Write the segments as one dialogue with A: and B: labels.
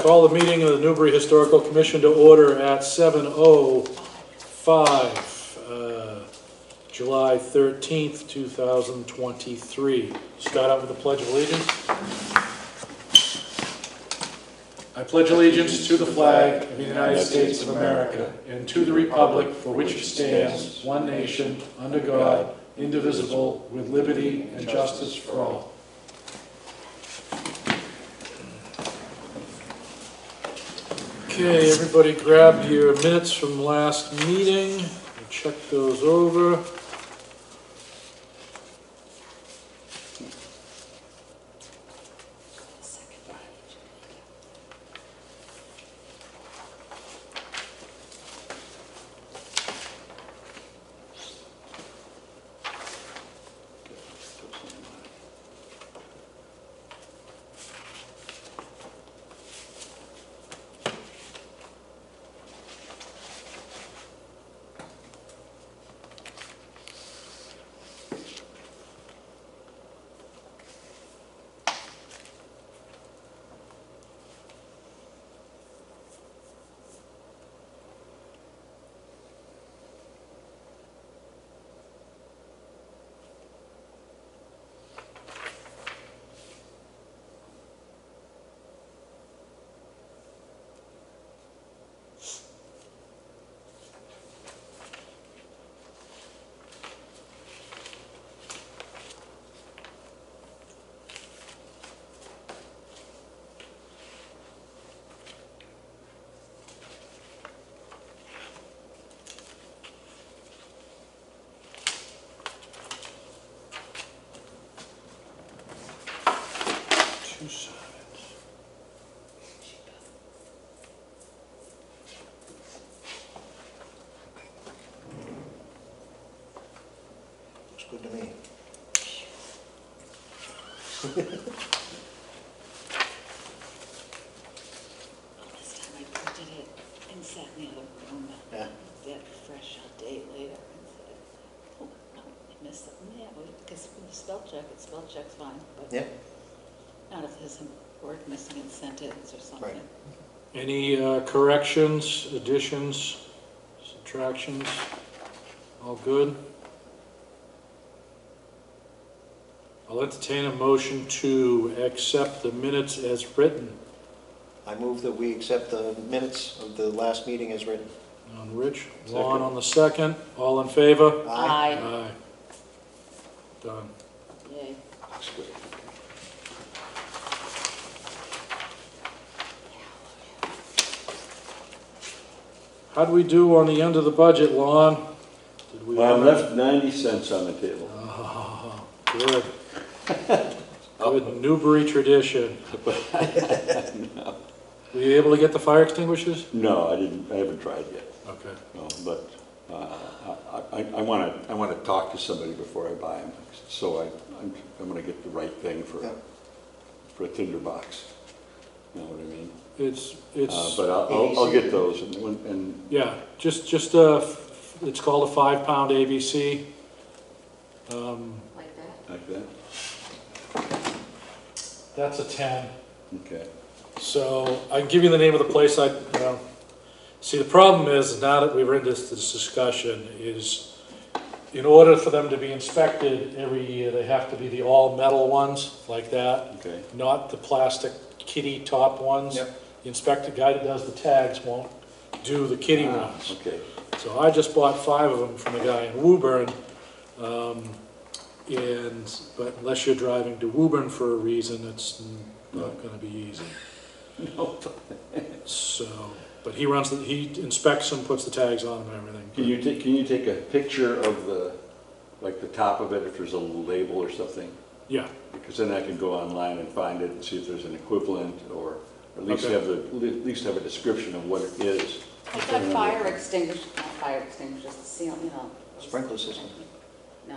A: Call the meeting of the Newbury Historical Commission to order at 7:05, July 13th, 2023. Start out with the Pledge of Allegiance. I pledge allegiance to the flag of the United States of America and to the republic for which it stands, one nation, under God, indivisible, with liberty and justice for all. Okay, everybody grab your minutes from last meeting and check those over. Two sides.
B: Looks good to me.
C: This time I printed it and sat in the other room.
B: Yeah.
C: That fresh a day later and said, oh, no, I missed something there. Because when you spell check's fine, but
B: Yeah.
C: not if there's a word missing in sentence or something.
B: Right.
A: Any corrections, additions, subtractions? All good? I'll entertain a motion to accept the minutes as written.
B: I move that we accept the minutes of the last meeting as written.
A: On Rich, Lon on the second. All in favor?
C: Aye.
A: Aye. Done.
C: Yay.
B: Looks good.
A: How'd we do on the end of the budget, Lon? Did we?
D: Well, I left 90 cents on the table.
A: Oh, good. Good Newbury tradition.
D: No.
A: Were you able to get the fire extinguishers?
D: No, I didn't. I haven't tried yet.
A: Okay.
D: No, but I want to talk to somebody before I buy them. So I'm going to get the right thing for
B: Yeah.
D: a tinderbox. You know what I mean?
A: It's
D: But I'll get those and
A: yeah, just it's called a 5-pound ABC.
C: Like that?
D: like that.
A: That's a 10.
D: Okay.
A: So I can give you the name of the place. See, the problem is now that we're in this discussion is in order for them to be inspected every year, they have to be the all metal ones like that,
D: Okay.
A: not the plastic kitty top ones.
B: Yep.
A: The inspector guy that does the tags won't do the kitty ones.
D: Okay.
A: So I just bought 5 of them from a guy in Woburn. But unless you're driving to Woburn for a reason, it's not going to be easy.
D: No.
A: So, but he inspects them, puts the tags on them and everything.
D: Can you take a picture of the top of it if there's a label or something?
A: Yeah,
D: Because then I can go online and find it and see if there's an equivalent, or at least
A: Okay.
D: have a description of what it is.
C: I've got fire extinguishers, not fire extinguishers, the seal,
B: Sprinkler system.
C: No,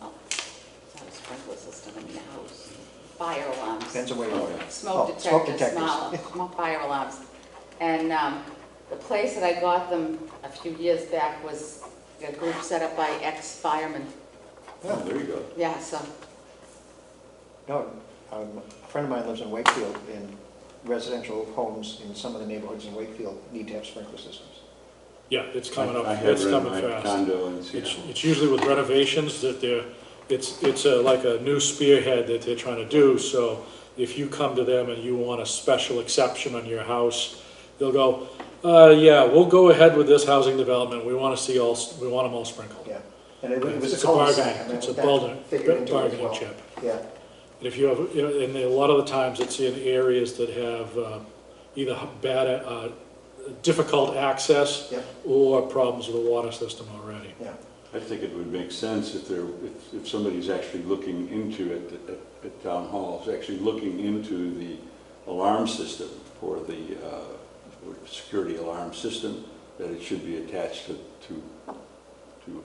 C: oh, it's not a sprinkler system in your house. Fire alarms.
B: Depends on where you are.
C: Smoke
B: Oh, smoke
C: detectors,
B: detectors.
C: smoke fire alarms. And the place that I got them a few years back was a group set up by ex-firemen.
D: Oh, there you go.
C: Yeah, so,
B: No, a friend of mine lives in Wakefield, and residential homes in some of the neighborhoods in Wakefield need to have sprinkler systems.
A: Yeah, it's coming up,
D: I have
A: it's
D: run
A: coming
D: my
A: fast.
D: condo in
A: It's,
D: Seattle.
A: it's usually with renovations that it's like a new spearhead that they're trying to do, so if you come to them and you want a special exception on your house, they'll go, yeah, we'll go ahead with this housing development, we want them all sprinkled.
B: Yeah, and it was
A: It's
B: a
A: a
B: cul-de-sac.
A: bargaining,
B: I mean,
A: it's a
B: that figured into it as
A: bargaining
B: well.
A: chip.
B: Yeah,
A: And if you have, and a lot of the times it's in areas that have either bad, difficult access
B: yeah,
A: or problems with the water system already.
B: yeah.
D: I think it would make sense if somebody's actually looking into it at town halls, actually looking into the alarm system for the security alarm system, that it should be attached to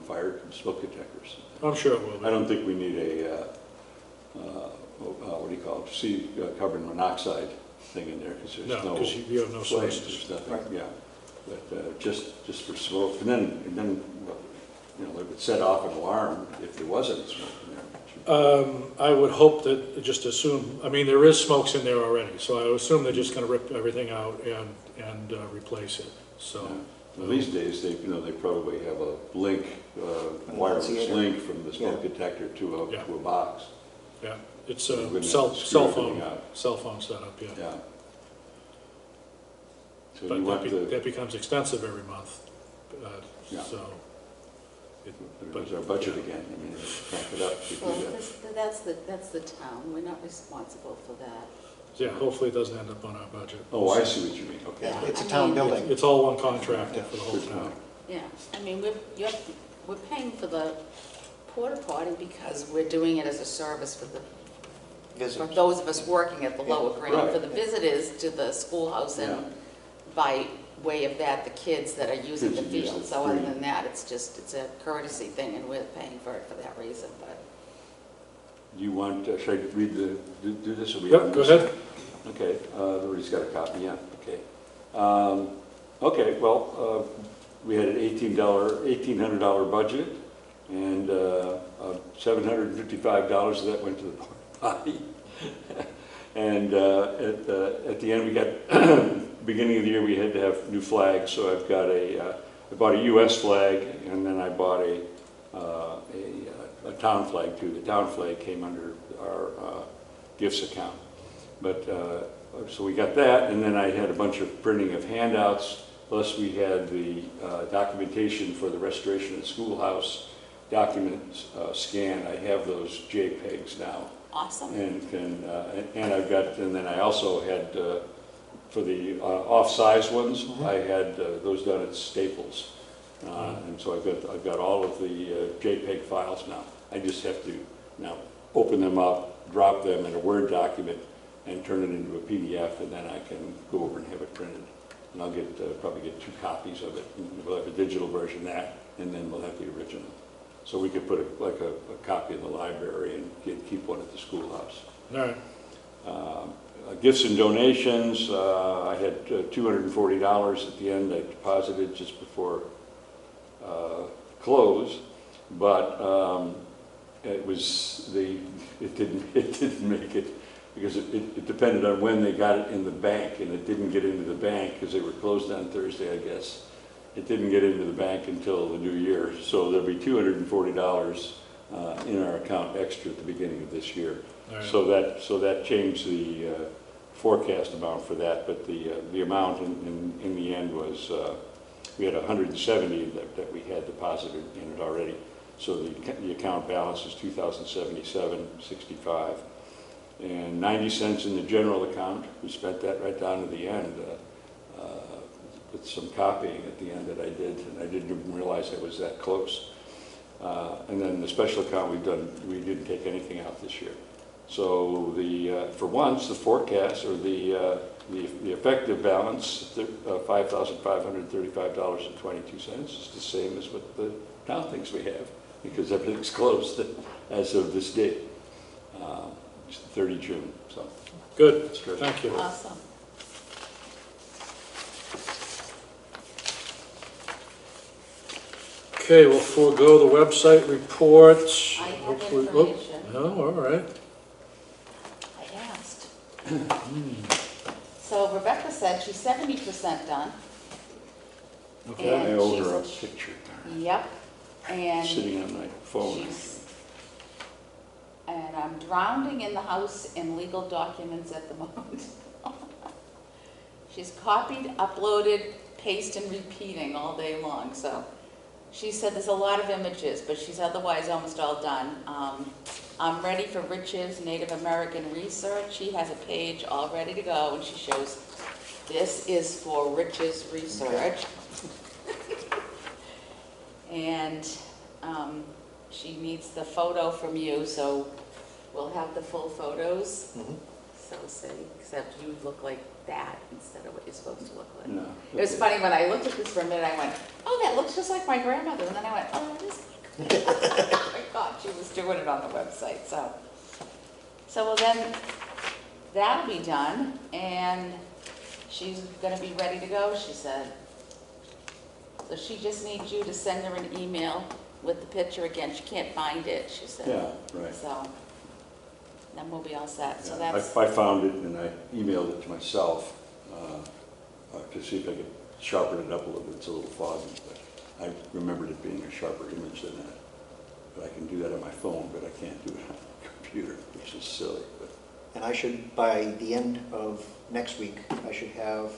D: fire smoke detectors.
A: I'm sure it will be.
D: I don't think we need a, what do you call it, carbon monoxide thing in there, because there's
A: No,
D: no
A: because you have no
D: flames,
A: sources.
D: there's nothing,
B: Right.
D: yeah. But just for smoke, and then, you know, it would set off an alarm if there wasn't smoke in there.
A: I would hope that, just assume, I mean, there is smokes in there already, so I assume they're just gonna rip everything out and replace it, so.
D: Yeah. Well, these days, they probably have a link, wireless
B: Annunciator.
D: link from the smoke
B: Yeah.
D: detector to
A: Yeah.
D: a box.
A: Yeah, it's
D: You
A: a
D: wouldn't
A: cell
D: have to screw everything
A: phone setup, yeah.
D: Yeah. So
A: But
D: you want
A: that becomes expensive every month,
D: Yeah.
A: so. it-
D: there's our budget again, I mean, crank it up to do
C: Well,
D: that.
C: that's the town, we're not responsible for that.
A: Yeah, hopefully it doesn't end up on our budget.
D: Oh, I see what you mean, okay.
C: Yeah.
B: It's a
C: I
B: town
C: mean-
B: building.
A: It's all one contractor for the whole
D: Good
A: town.
D: point.
C: Yeah, I mean, we're paying for the porta potty because we're doing it as a service for
B: Visitors.
C: those of us working at the lower grade,
D: Right.
C: for the visitors to the schoolhouse,
D: Yeah.
C: and by way of that, the kids that are using the
D: Kids use
C: field.
D: it
C: So other
D: free.
C: than that, it's a courtesy thing, and we're paying for it for that reason, but.
D: You want, should I read do this? Or we
A: Yep,
D: on
A: go
D: this?
A: ahead.
D: Okay, everybody's got a copy, yeah, okay. Okay, well, we had an $1,800 budget, and $755 of that went to the porta potty. And at the end, we got, beginning of the year, we had to have new flags, so I've got I bought a US flag, and then I bought a town flag too. The town flag came under our gifts account. But, so we got that, and then I had a bunch of printing of handouts, plus we had the documentation for the restoration of the schoolhouse documents scanned. I have those JPEGs now.
C: Awesome.
D: And I've got, and then I also had, for the off-size ones, I had those done at Staples. And so I've got all of the JPEG files now. I just have to now open them up, drop them in a Word document, and turn it into a PDF, and then I can go over and have it printed. And I'll probably get 2 copies of it. We'll have a digital version of that, and then we'll have the original. So we could put a copy in the library and keep one at the schoolhouse.
A: All right.
D: Gifts and donations, I had $240 at the end I deposited just before close, but it didn't make it because it depended on when they got it in the bank, and it didn't get into the bank because they were closed on Thursday, I guess. It didn't get into the bank until the new year, so there'll be $240 in our account extra at the beginning of this year.
A: Right.
D: So that changed the forecast amount for that, but the amount in the end was we had 170 that we had deposited in it already. So the account balance is $2,077.65, and 90 cents in the general account. We spent that right down to the end. With some copying at the end that I did, and I didn't even realize I was that close. And then the special account we didn't take anything out this year. So for once, the forecast or the effective balance, $5,535.22, is the same as what the town thinks we have, because everything's closed as of this date. It's the 30 June. So
A: Good,
D: that's good.
A: thank you.
C: Awesome.
A: Okay, we'll forego the website report.
C: I have
A: Hopefully-
C: information.
A: Oh, all right.
C: I asked. So Rebecca said she's 70% done.
A: Okay.
D: I
C: And
D: owe
C: she's-
D: her a picture,
C: Yep, and
D: sitting on my phone.
C: she's, and I'm drowning in the house in legal documents at the moment. She's copied, uploaded, paste, and repeating all day long, so. She said there's a lot of images, but she's otherwise almost all done. I'm ready for Rich's Native American research. She has a page all ready to go, and she shows, this is for Rich's research. And she needs the photo from you, so we'll have the full photos.
B: Mhm.
C: So say, except you look like that instead of what you're supposed to look like.
D: No.
C: It was funny, when I looked at this for a minute, I went, oh, that looks just like my grandmother, and then I went, oh, that is my grandmother. I thought she was doing it on the website, so. So, well then, that'll be done, and she's gonna be ready to go, she said. So she just needs you to send her an email with the picture again, she can't find it, she said.
D: Yeah, right.
C: So, then we'll be all set, so
D: Yeah,
C: that's,
D: I found it and I emailed it to myself to see if I could sharpen it up a little bit. It's a little foggy, but I remembered it being a sharper image than that. But I can do that on my phone, but I can't do it on the computer, which is silly. But
B: And I should, by the end of next week, I should have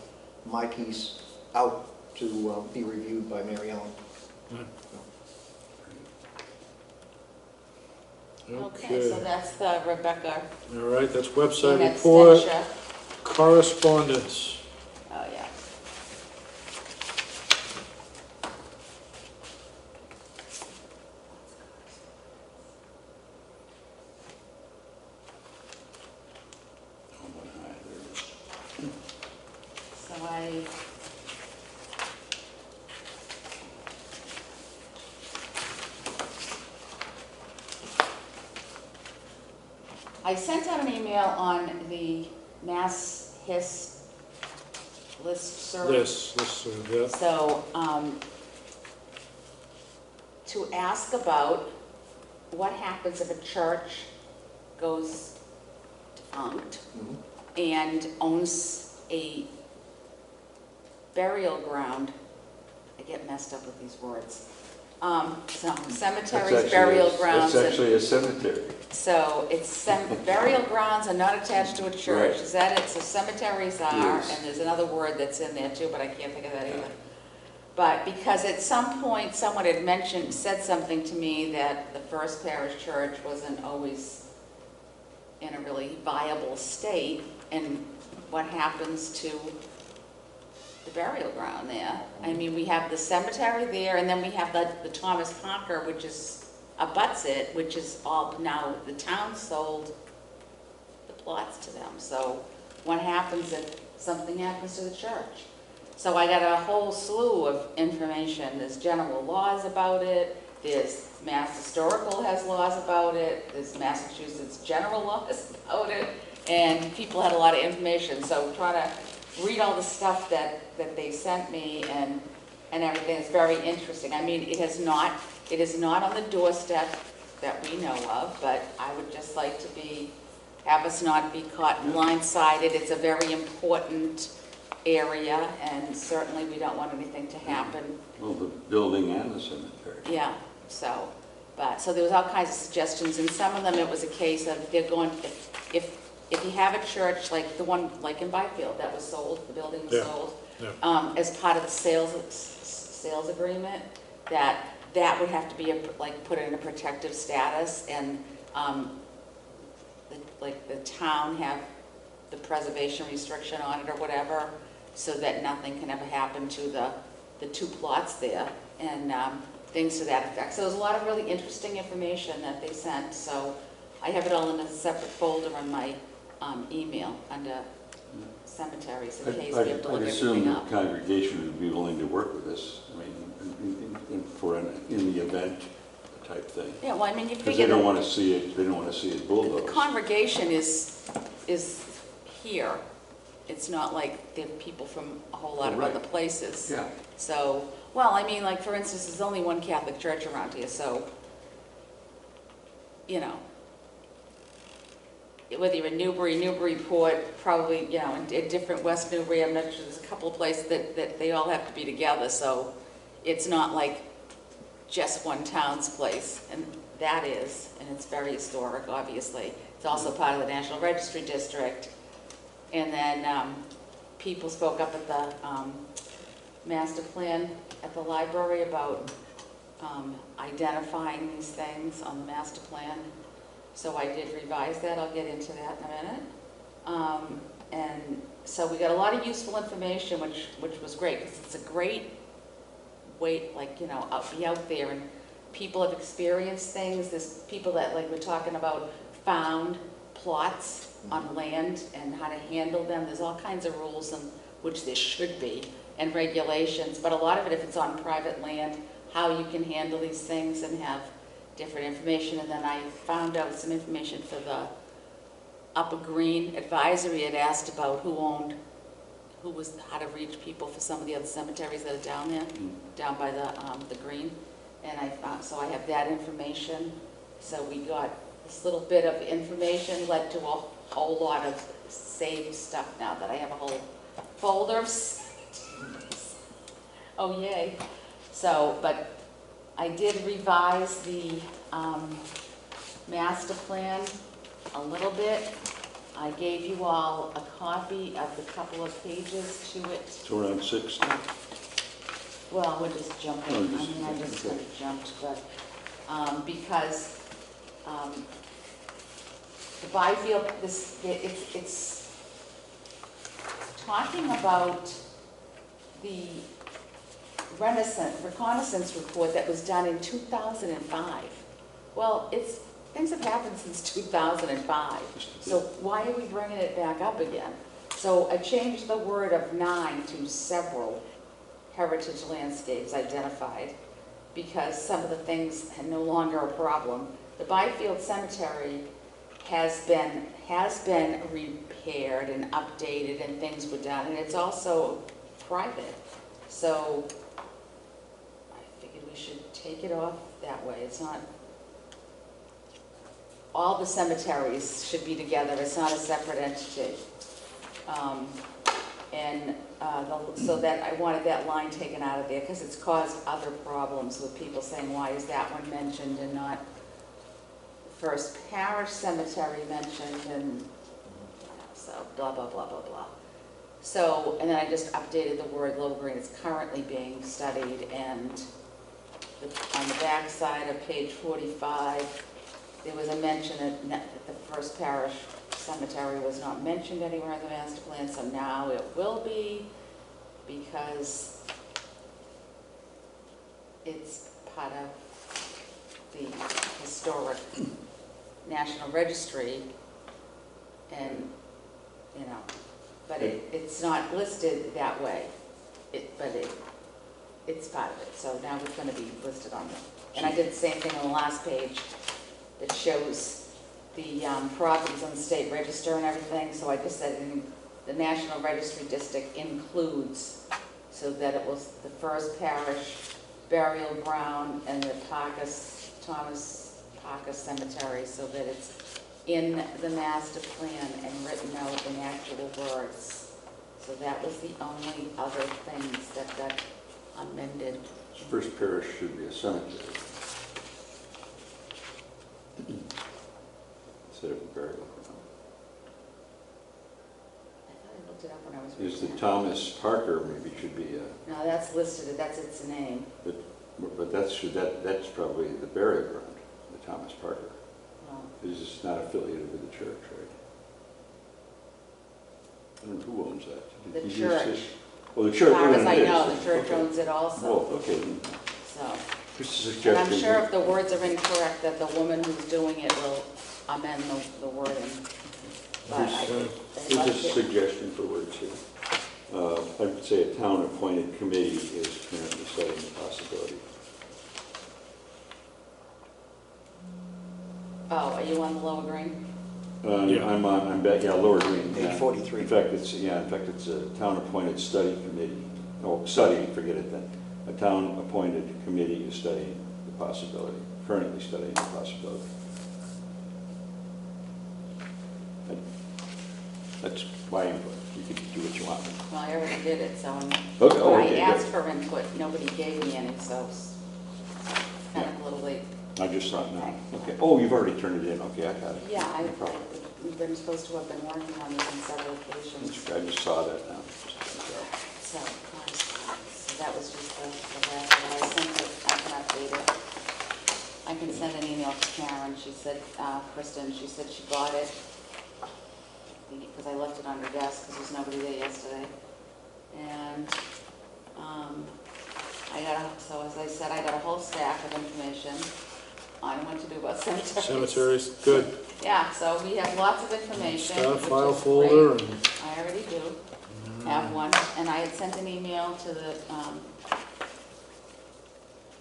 B: my piece out to be reviewed by Mary Ellen.
C: okay, so that's the Rebecca
A: All right, that's website
C: in
A: report,
C: absentia.
A: correspondence.
C: Oh, yeah.
D: oh, what high, there it is.
C: So I sent out an email on the Mass Hist listserv.
A: Yeah.
C: So, to ask about what happens if a church goes defunct
B: Mhm.
C: and owns a burial ground. I get messed up with these words. So cemeteries, burial grounds.
D: That's actually a cemetery.
C: So it's burial grounds are not attached to a church,
D: Right.
C: is that it? So cemeteries are,
D: Yes.
C: and there's another word that's in there too, but I can't think of that either. But because at some point, someone had said something to me that the First Parish Church wasn't always in a really viable state, and what happens to the burial ground there? I mean, we have the cemetery there, and then we have the Thomas Parker, which is abuts it, which is all, now the town sold the plots to them. So what happens if something happens to the church? So I got a whole slew of information. There's general laws about it, there's Mass Historical has laws about it, there's Massachusetts general laws about it, and people had a lot of information. So trying to read all the stuff that they sent me and everything is very interesting. I mean, it is not on the doorstep that we know of, but I would just like to have us not be caught blindsided. It's a very important area, and certainly we don't want anything to happen.
D: Well, the building and the cemetery.
C: Yeah, so there was all kinds of suggestions, and some of them, it was a case of they're going, if you have a church like the one, like in Byfield, that was sold, the building was
A: Yeah.
C: sold,
A: Yeah.
C: as part of the sales agreement, that would have to be put in a protective status, and the town have the preservation restriction on it or whatever, so that nothing can ever happen to the two plots there, and things to that effect. So there's a lot of really interesting information that they sent, so I have it all in a separate folder on my email under cemeteries in case we have to
D: I'd
C: look
D: assume
C: everything
D: the
C: up.
D: congregation would be willing to work with us, I mean, in the event type thing.
C: Yeah, well, I mean, you
D: Because
C: figure
D: they don't
C: that
D: want to see it, they don't want to see it
C: the
D: bulldozed.
C: congregation is here. It's not like they're people from a whole lot of
D: Right.
C: other places.
D: Yeah.
C: So, well, I mean, like, for instance, there's only one Catholic church around here, so, you know, whether you're in Newbury, Newburyport, probably, you know, in different West Newbury, I'm not sure, there's a couple of places that they all have to be together, so it's not like just one town's place, and that is, and it's very historic, obviously. It's also part of the National Registry District. And then people spoke up at the master plan at the library about identifying these things on the master plan. So I did revise that, I'll get into that in a minute. And so we got a lot of useful information, which was great, because it's a great way, like, you know, be out there, and people have experienced things. There's people that, like we're talking about, found plots on land and how to handle them. There's all kinds of rules, and which there should be, and regulations, but a lot of it, if it's on private land, how you can handle these things and have different information. And then I found out some information for the Upper Green Advisory. Had asked about how to reach people for some of the other cemeteries that are down there, down by the green. And so I have that information. So we got this little bit of information, led to a whole lot of saved stuff now, that I have a whole folder of oh yay. So, but I did revise the master plan a little bit. I gave you all a copy of the couple of pages to it.
D: It's around 6.
C: Well, we're just jumping.
D: Oh,
C: I mean, I just kind of jumped, but because the Byfield, it's talking about the reconnaissance report that was done in 2005. Well, things have happened since 2005, so why are we bringing it back up again? So I changed the word of 9 to several heritage landscapes identified, because some of the things are no longer a problem. The Byfield Cemetery has been repaired and updated, and things were done, and it's also private. So I figured we should take it off that way. It's not, all the cemeteries should be together. It's not a separate entity. So that I wanted that line taken out of there, because it's caused other problems with people saying, why is that one mentioned and not First Parish Cemetery mentioned, and so blah, blah, blah, blah, blah. So, and then I just updated the word Low Green. It's currently being studied, and on the back side of page 45, there was a mention that the First Parish Cemetery was not mentioned anywhere in the master plan, so now it will be, because it's part of the historic National Registry, and, you know, but it's not listed that way, but it's part of it, so now it's going to be listed on there. And I did the same thing on the last page that shows the properties on the state register and everything, so I just said the National Registry District includes, so that it was the First Parish Burial Ground and the Thomas Parker Cemetery, so that it's in the master plan and written out in actual words. So that was the only other things that got amended.
D: First Parish should be a cemetery instead of a burial ground.
C: I thought I looked it up when I was
D: Is the
C: reading it.
D: Thomas Parker maybe should be a,
C: No, that's listed, that's its name.
D: but that's probably the burial ground, the Thomas Parker.
C: Well,
D: It's just not affiliated with the church, right? I don't know who owns that.
C: The
D: Did you
C: church.
D: say- Well, the
C: as
D: church.
C: far as I
D: it is.
C: know, the church
D: Okay.
C: owns it also,
D: Oh, okay.
C: so.
D: Just a
C: And
D: suggestion.
C: I'm sure if the words are incorrect, that the woman who's doing it will amend the wording. But I think they'd like
D: Here's a
C: it.
D: suggestion for words here. I would say a town-appointed committee is currently studying the possibility.
C: Oh, are you on the Lower Green?
A: Yeah.
D: I'm back, yeah, Lower Green.
B: Page
D: yeah.
B: 43.
D: In fact, it's a town-appointed study committee. Oh, study, forget it then. A town-appointed committee is studying the possibility, currently studying the possibility. That's my input. You can do what you want.
C: Well, I already did it, so
D: Okay,
C: when
D: oh,
C: I
D: okay,
C: asked
D: good.
C: for input, nobody gave me any, so it's kind of a little late.
D: I just saw it now. Okay. Oh, you've already turned it in. Okay, I got it.
C: Yeah,
D: No problem.
C: we've been supposed to have been working on this on several occasions.
D: I just saw that now.
C: So that was just the last one. I sent it, I can update it. I can send an email to Karen. She said, Kristen, she said she got it because I left it on her desk because there was nobody there yesterday. And so as I said, I got a whole stack of information on what to do about cemeteries.
A: Cemeteries, good.
C: Yeah, so we have lots of information.
A: Start a
C: which
A: file
C: is
A: folder
C: great.
A: and,
C: I already do have one, and I had sent an email to the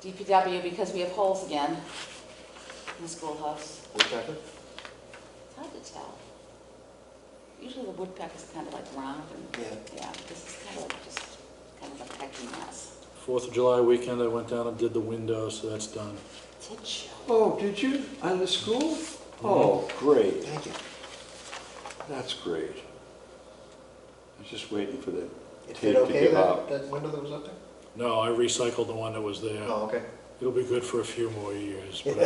C: DPW because we have holes again in the schoolhouse.
B: Woodpecker?
C: It's hard to tell. Usually the woodpecker's kind of like round and,
B: Yeah.
C: yeah, this is kind of like just kind of a pecking mess.
A: 4th of July weekend, I went down and did the windows, so that's done.
C: Did you?
D: Oh, did you? On the school? Oh, great.
B: Thank you.
D: That's great. I was just waiting for the
B: It
D: tape
B: fit
D: to
B: okay,
D: give out.
B: that window that was up there?
A: No, I recycled the one that was there.
B: Oh, okay.
A: It'll be good for a few more years, but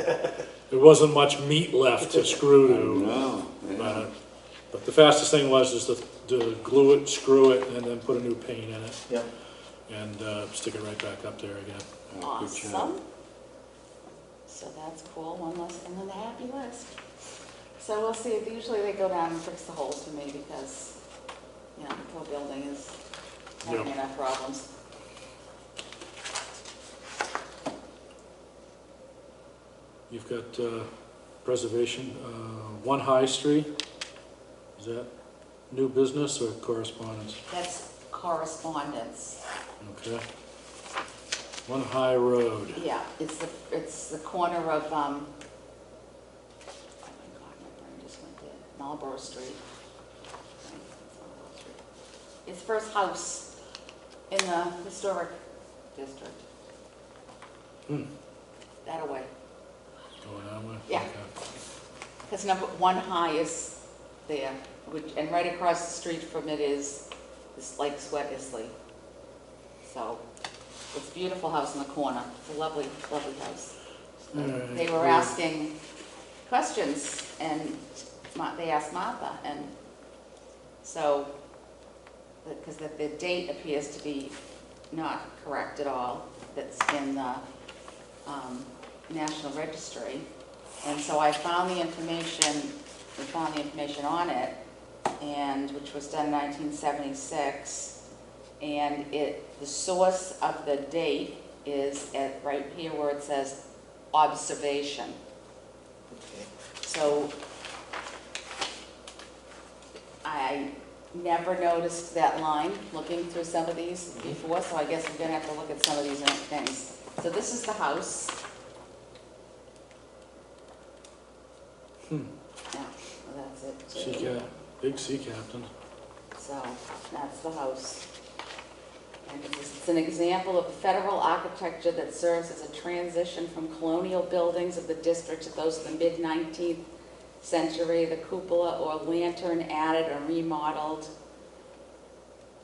A: there wasn't much meat left to screw to.
D: No, yeah.
A: But the fastest thing was just to glue it, screw it, and then put a new paint in it,
B: Yeah.
A: and stick it right back up there again.
D: Oh, good job.
C: Awesome. So that's cool, one less thing on the happy list. So we'll see, usually they go down and fix the holes for me because, you know, the whole building is having
A: Yeah.
C: enough problems.
A: You've got preservation, 1 High Street. Is that new business or correspondence?
C: That's correspondence.
A: Okay. 1 High Road.
C: Yeah, it's the corner of, oh my God, my brain just went dead, Marlborough Street. It's the first house in the historic district. That away.
A: Going that way?
C: Yeah.
A: Okay.
C: Because number 1 High is there, and right across the street from it is Lake Sweat Isley. So it's a beautiful house in the corner. It's a lovely, lovely house.
A: All right.
C: They were asking questions, and they asked Martha, and so, because the date appears to be not correct at all, that's in the National Registry. And so I found the information, we found the information on it, and which was done in 1976. And the source of the date is right here where it says observation.
B: Okay.
C: So I never noticed that line looking through some of these before, so I guess we're gonna have to look at some of these things. So this is the house. Yeah, well, that's it.
A: Big sea captain.
C: So that's the house. And it's an example of federal architecture that serves as a transition from colonial buildings of the district to those of the mid-19th century. The cupola or lantern added or remodeled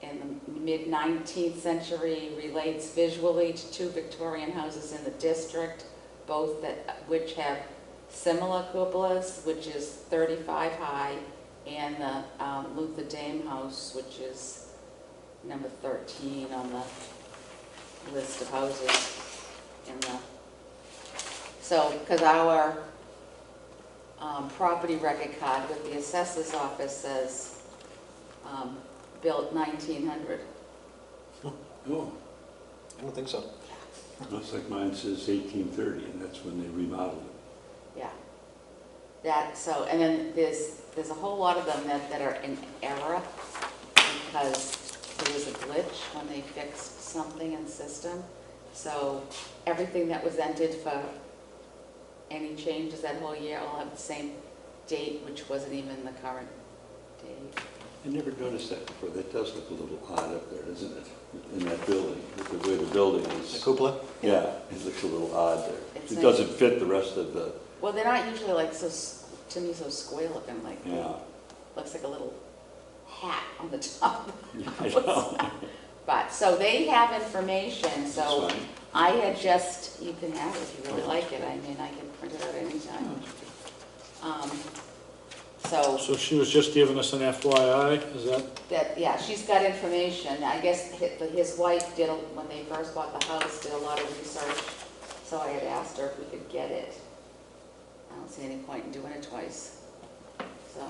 C: in the mid-19th century relates visually to 2 Victorian houses in the district, both which have similar cupolas, which is 35 high, and the Luther Dame house, which is number 13 on the list of houses in the, so, because our property record card with the assessor's office says built 1900.
D: Oh,
B: I don't think so.
D: looks like mine says 1830, and that's when they remodeled it.
C: Yeah. That, so, and then there's a whole lot of them that are in error because there was a glitch when they fixed something in the system. So everything that was entered for any changes that whole year will have the same date, which wasn't even the current date.
D: I never noticed that before. That does look a little odd up there, doesn't it? In that building, with the way the building
B: The
D: is.
B: cupola?
D: Yeah, it looks a little odd there.
C: It's
D: It
C: like-
D: doesn't fit the rest of the,
C: Well, they're not usually like so, to me, so square looking, like,
D: yeah.
C: looks like a little hat on the top.
D: I know.
C: But, so they have information, so
D: That's fine.
C: I had just, you can have it if you really like it, I mean, I can print it out anytime. So,
A: So she was just giving us an FYI, is that?
C: that, yeah, she's got information, I guess his wife did, when they first bought the house, did a lot of research, so I had asked her if we could get it. I don't see any point in doing it twice, so,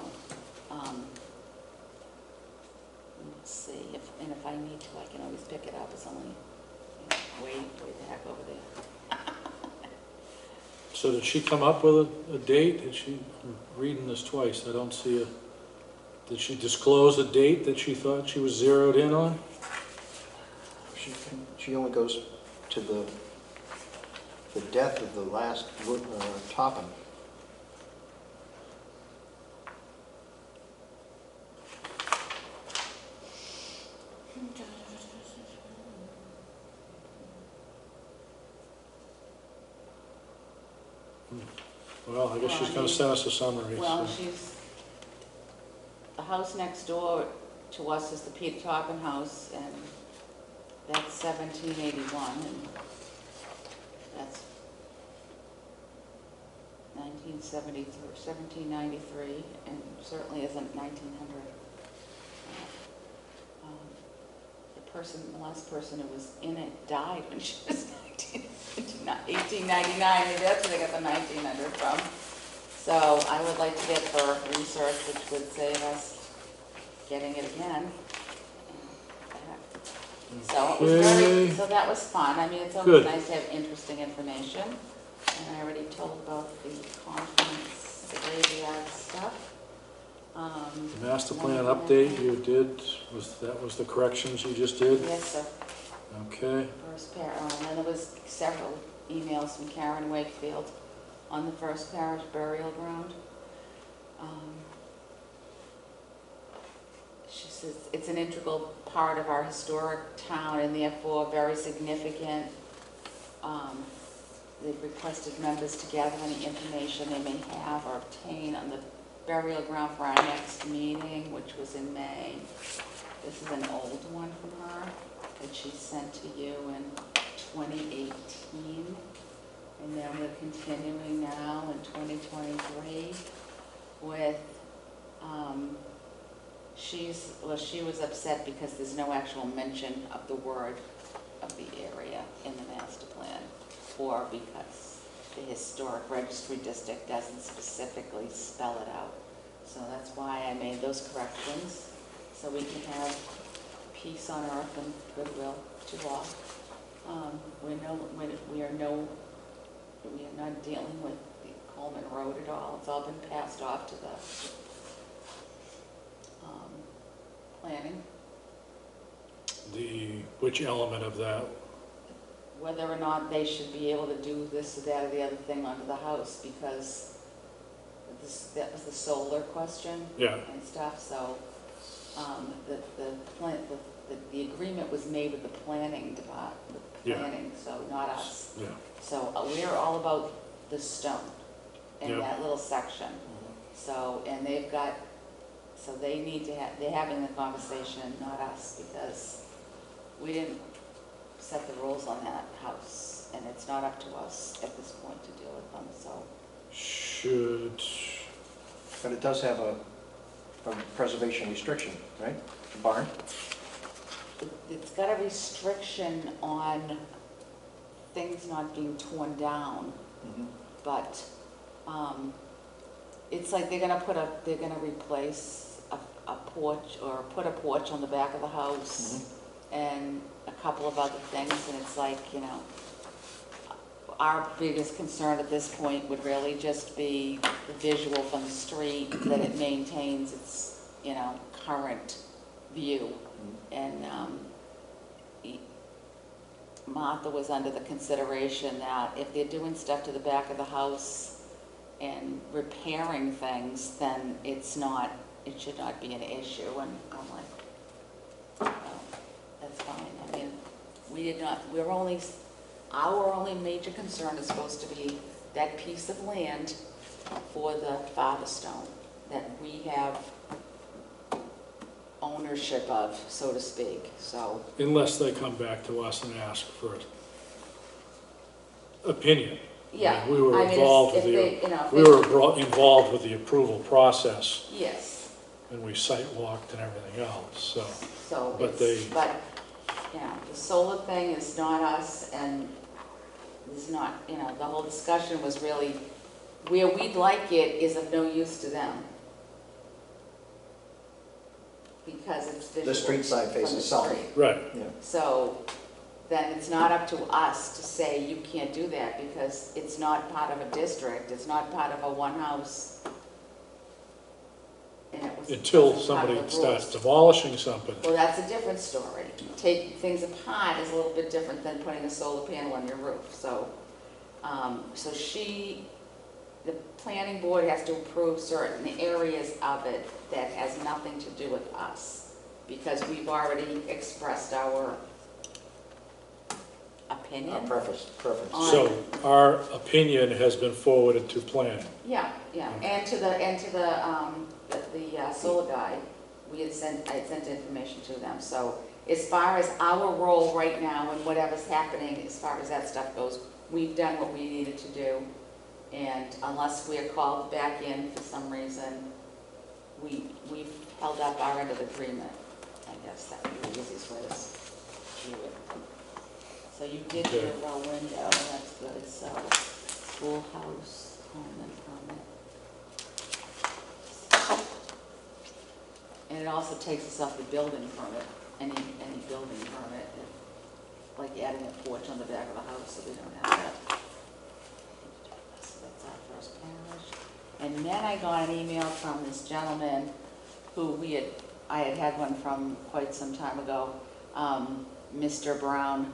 C: let's see, if I need to, I can always pick it up, it's only, way the heck over there.
A: So did she come up with a date? Did she, I'm reading this twice, I don't see a, did she disclose a date that she thought she was zeroed in on?
B: She only goes to the death of the last Topham.
A: Well, I guess she's gonna send us a summary.
C: Well,
A: so.
C: the house next door to us is the Peter Toppin house, and that's 1781, and that's 1793, and certainly isn't 1900. The last person who was in it died when she was 1899, maybe that's where they got the 1900 from. So I would like to get for research, which would save us getting it again. So it was
A: Okay.
C: so that was fun. I mean, it's always
A: Good.
C: nice to have interesting information. And I already told about the conference, the graveyard stuff.
A: The master plan update you did, that was the corrections you just did?
C: Yes, sir.
A: Okay,
C: First and then there was several emails from Karen Wakefield on the First Parish burial ground. She says it's an integral part of our historic town and therefore very significant. They've requested members to gather any information they may have or obtain on the burial ground for our next meeting, which was in May. This is an old one from her that she sent to you in 2018. And then we're continuing now in 2023 with, she was upset because there's no actual mention of the word of the area in the master plan, or because the historic registry district doesn't specifically spell it out. So that's why I made those corrections, so we can have peace on earth and goodwill to all. We are not dealing with the Coleman Road at all. It's all been passed off to the planning.
A: which element of that?
C: Whether or not they should be able to do this or that or the other thing onto the house, because that was the solar question
A: Yeah,
C: and stuff, so the agreement was made with the planning department, so not us.
A: yeah,
C: So we're all about the stone in
A: Yeah.
C: that little section. So, and they've got, so they need to have, they're having the conversation, not us, because we didn't set the rules on that house, and it's not up to us at this point to deal with them, so.
A: should,
B: But it does have a preservation restriction, right? The barn?
C: It's got a restriction on things not being torn down, but it's like they're gonna replace a porch, or put a porch on the back of the house, and a couple of other things, and it's like, you know, our biggest concern at this point would really just be the visual from the street, that it maintains its, you know, current view. And Martha was under the consideration that if they're doing stuff to the back of the house and repairing things, then it should not be an issue. And I'm like, oh, that's fine. I mean, our only major concern is supposed to be that piece of land for the Father Stone that we have ownership of, so to speak, so.
A: Unless they come back to us and ask for opinion.
C: Yeah.
A: We were
C: I mean,
A: involved
C: if
A: with
C: they, you know, if
A: we
C: they-
A: were involved with the approval process,
C: Yes,
A: and we site walked and everything else, so.
C: so
A: But
C: it's, but, you know, the solar thing is not us, and is not, you know, the whole discussion was really, where we'd like it is of no use to them. Because it's visual.
B: The street side
C: from the
B: faces south.
C: street.
A: Right,
B: Yeah.
C: So then it's not up to us to say you can't do that because it's not part of a district, it's not part of a one house. And it was.
A: until
C: wasn't part of
A: somebody
C: the rules.
A: starts demolishing something.
C: Well, that's a different story. Taking things apart is a little bit different than putting a solar panel on your roof, so. So the planning board has to approve certain areas of it that has nothing to do with us, because we've already expressed our opinion.
B: Preference.
A: So our opinion has been forwarded to planning.
C: Yeah, and to the solar guy, I had sent information to them, so as far as our role right now and whatever's happening, as far as that stuff goes, we've done what we needed to do, and unless we're called back in for some reason, we've held up our end of the agreement. I guess that would be the easiest way to do it. So you did
A: Okay.
C: your window, that's good, so schoolhouse, home and permit. And it also takes us off the building permit, any building permit, like adding a porch on the back of the house, so we don't have that. So that's our first parish. And then I got an email from this gentleman who I had one from quite some time ago, Mr. Brown.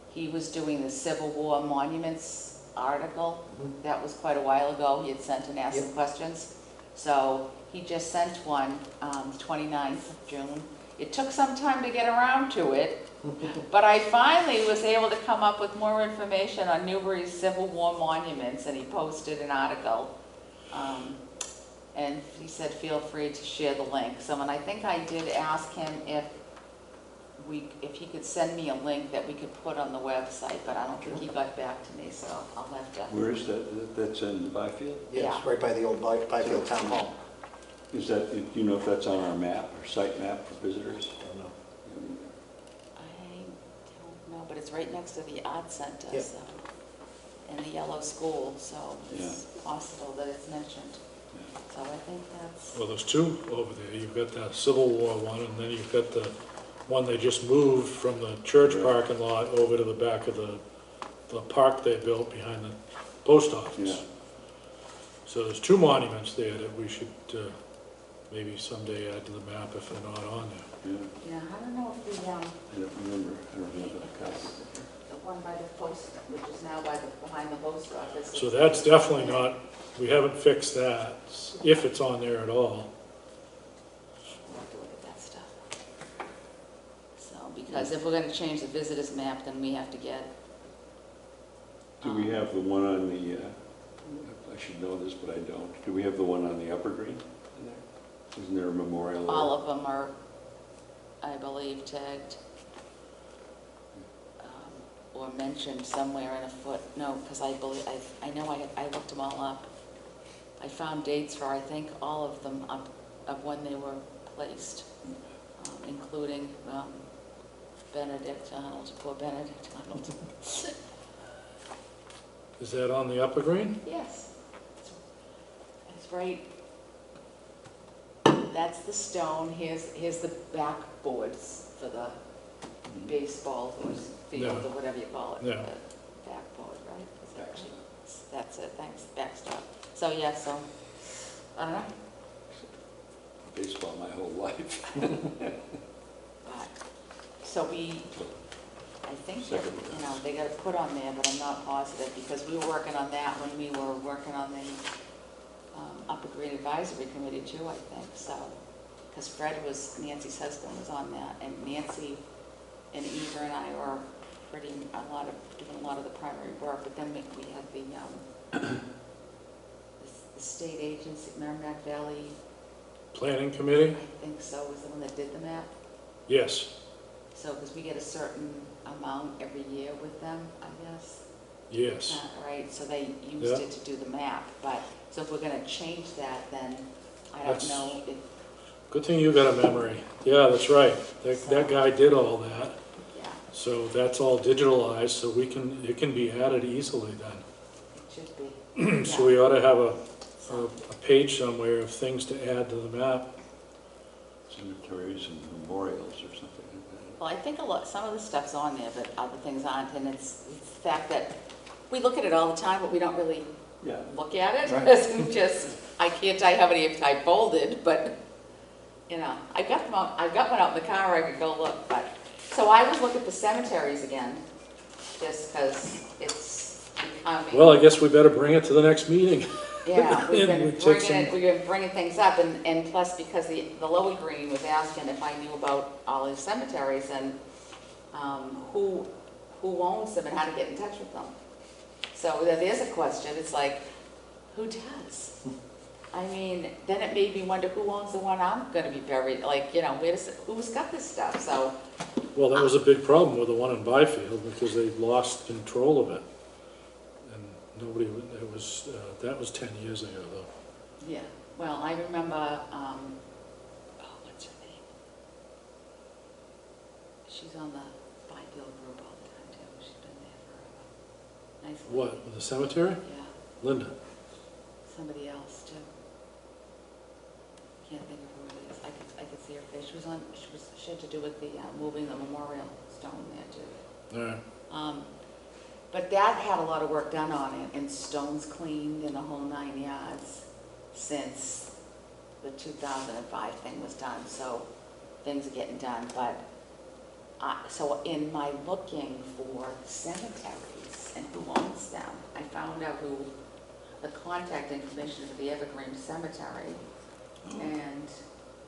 C: He was doing the Civil War monuments article. That was quite a while ago. He had sent and asked some questions. So he just sent one, 29th of June. It took some time to get around to it, but I finally was able to come up with more information on Newbury's Civil War monuments, and he posted an article. And he said, feel free to share the link. So, and I think I did ask him if he could send me a link that we could put on the website, but I don't think he got back to me, so I'll have to.
D: Where is that? That's in Byfield?
B: Yes,
C: Yeah.
B: right by the old Byfield Town Hall.
D: Is that, do you know if that's on our map, or site map for visitors?
B: I don't know.
C: I don't know, but it's right next to the art center,
B: Yep.
C: so, and the yellow school, so it's possible that it's mentioned. So I think that's,
A: Well, there's two over there. You've got that Civil War one, and then you've got the one they just moved from the church
D: Right.
A: parking lot over to the back of the park they built behind the post office.
D: Yeah.
A: So there's two monuments there that we should maybe someday add to the map if they're not on there.
D: Yeah,
C: yeah, I don't know if
D: I don't remember the copy.
C: the one by the post, which is now behind the post office.
A: So that's definitely not, we haven't fixed that, if it's on there at all.
C: We'll have to look at that stuff. So, because if we're gonna change the visitors map, then we have to get.
D: Do we have the one on the, I should know this, but I don't. Do we have the one on the upper green in there? Isn't there a memorial there?
C: All of them are, I believe, tagged or mentioned somewhere in a footnote, because I believe, I know I looked them all up. I found dates for, I think, all of them of when they were placed, including Benedict Arnold, poor Benedict Arnold.
A: Is that on the upper green?
C: Yes. It's right, that's the stone, here's the backboards for the baseball or field
A: Yeah.
C: or whatever you call it.
A: Yeah.
C: The backboard, right? Is that right? That's it, thanks, backstop. So, yeah, so, I don't know,
D: Baseball my whole life.
C: but, so I think, that,
D: Second.
C: you know, they got it put on there, but I'm not positive, because we were working on that when we were working on the Upper Green Advisory Committee too, I think, so. Because Nancy's husband was on that, and Nancy and Eva and I were doing a lot of the primary work, but then we had the state agency, Merrimack Valley
A: Planning committee?
C: I think so, was the one that did the map.
A: Yes,
C: So, because we get a certain amount every year with them, I guess.
A: yes.
C: Right, so they used
A: Yeah.
C: it to do the map, but, so if we're gonna change that, then I don't
A: That's-
C: know if,
A: Good thing you got a memory. Yeah, that's right. That guy did all that.
C: yeah,
A: So that's all digitalized, so it can be added easily then.
C: it should be.
A: So we ought to have a
C: So,
A: page somewhere of things to add to the map.
D: Cemeteries and memorials or something like that.
C: well, I think some of the stuff's on there, but other things aren't, and it's the fact that we look at it all the time, but we don't really
D: Yeah.
C: look at it.
B: Right.
C: It's just, I can't tell you how many I bolded, but, you know, I've got one out in the car, I could go look, but. So I would look at the cemeteries again, just because it's becoming.
A: Well, I guess we better bring it to the next meeting.
C: Yeah, we've
A: And
C: been
A: we take some-
C: we've been bringing things up, and plus because the Lower Green was asking if I knew about all these cemeteries and who owns them and how to get in touch with them. So there's a question, it's like, who does? I mean, then it made me wonder who owns the one I'm gonna be buried, like, you know, who's got this stuff, so.
A: Well, that was a big problem with the one in Byfield because they lost control of it. And nobody, that was 10 years ago though.
C: Yeah, well, I remember, what's her name? She's on the Byfield group all the time too, she's been there forever. Nice lady.
A: What, with the cemetery?
C: Yeah,
A: Linda.
C: somebody else too. Can't think of who it is, I could see her face, she had to do with the, moving the memorial stone there too.
A: All right.
C: But that had a lot of work done on it, and stones cleaned and the whole 9 yards since the 2005 thing was done, so things are getting done, but, so in my looking for cemeteries and who owns them, I found out who the contact information for the Evergreen Cemetery, and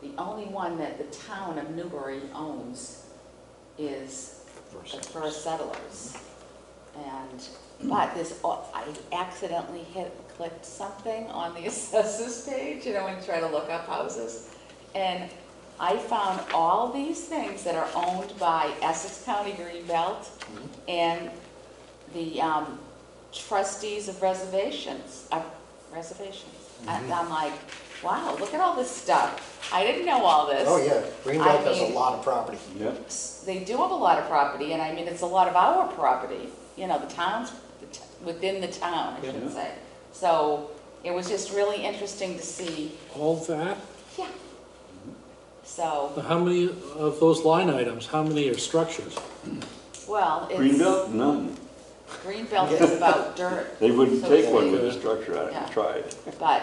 C: the only one that the town of Newbury owns is the First Settlers. But I accidentally clicked something on the assessors page, you know, when you try to look up houses. And I found all these things that are owned by Essex County Greenbelt and the trustees of reservations. And I'm like, wow, look at all this stuff. I didn't know all this.
B: Oh, yeah, Greenbelt has a
C: mean-
B: lot of property.
D: Yeah.
C: They do have a lot of property, and I mean, it's a lot of our property, you know, the towns, within the town, I should
D: Yeah.
C: say. So it was just really interesting to see,
A: All that?
C: yeah. So,
A: How many of those line items, how many are structures?
C: well, it's.
D: Greenbelt, none.
C: Greenbelt is about dirt,
D: They wouldn't
C: So
D: take
C: it's
D: one with
A: like-
D: a structure on it,
C: Yeah.
D: I tried.
C: but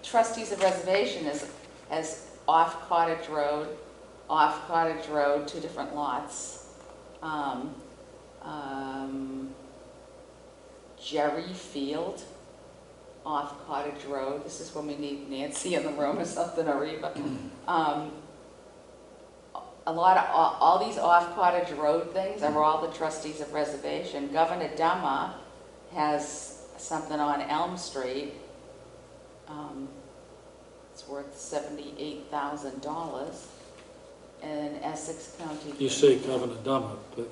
C: trustees of reservation is off Cottage Road, 2 different lots. Jerry Field, off Cottage Road. This is when we need Nancy in the room or something, or Reba. A lot of, all these off Cottage Road things are all the trustees of reservation. Governor Duma has something on Elm Street. It's worth $78,000. And Essex County.
A: You say Governor Dummer, but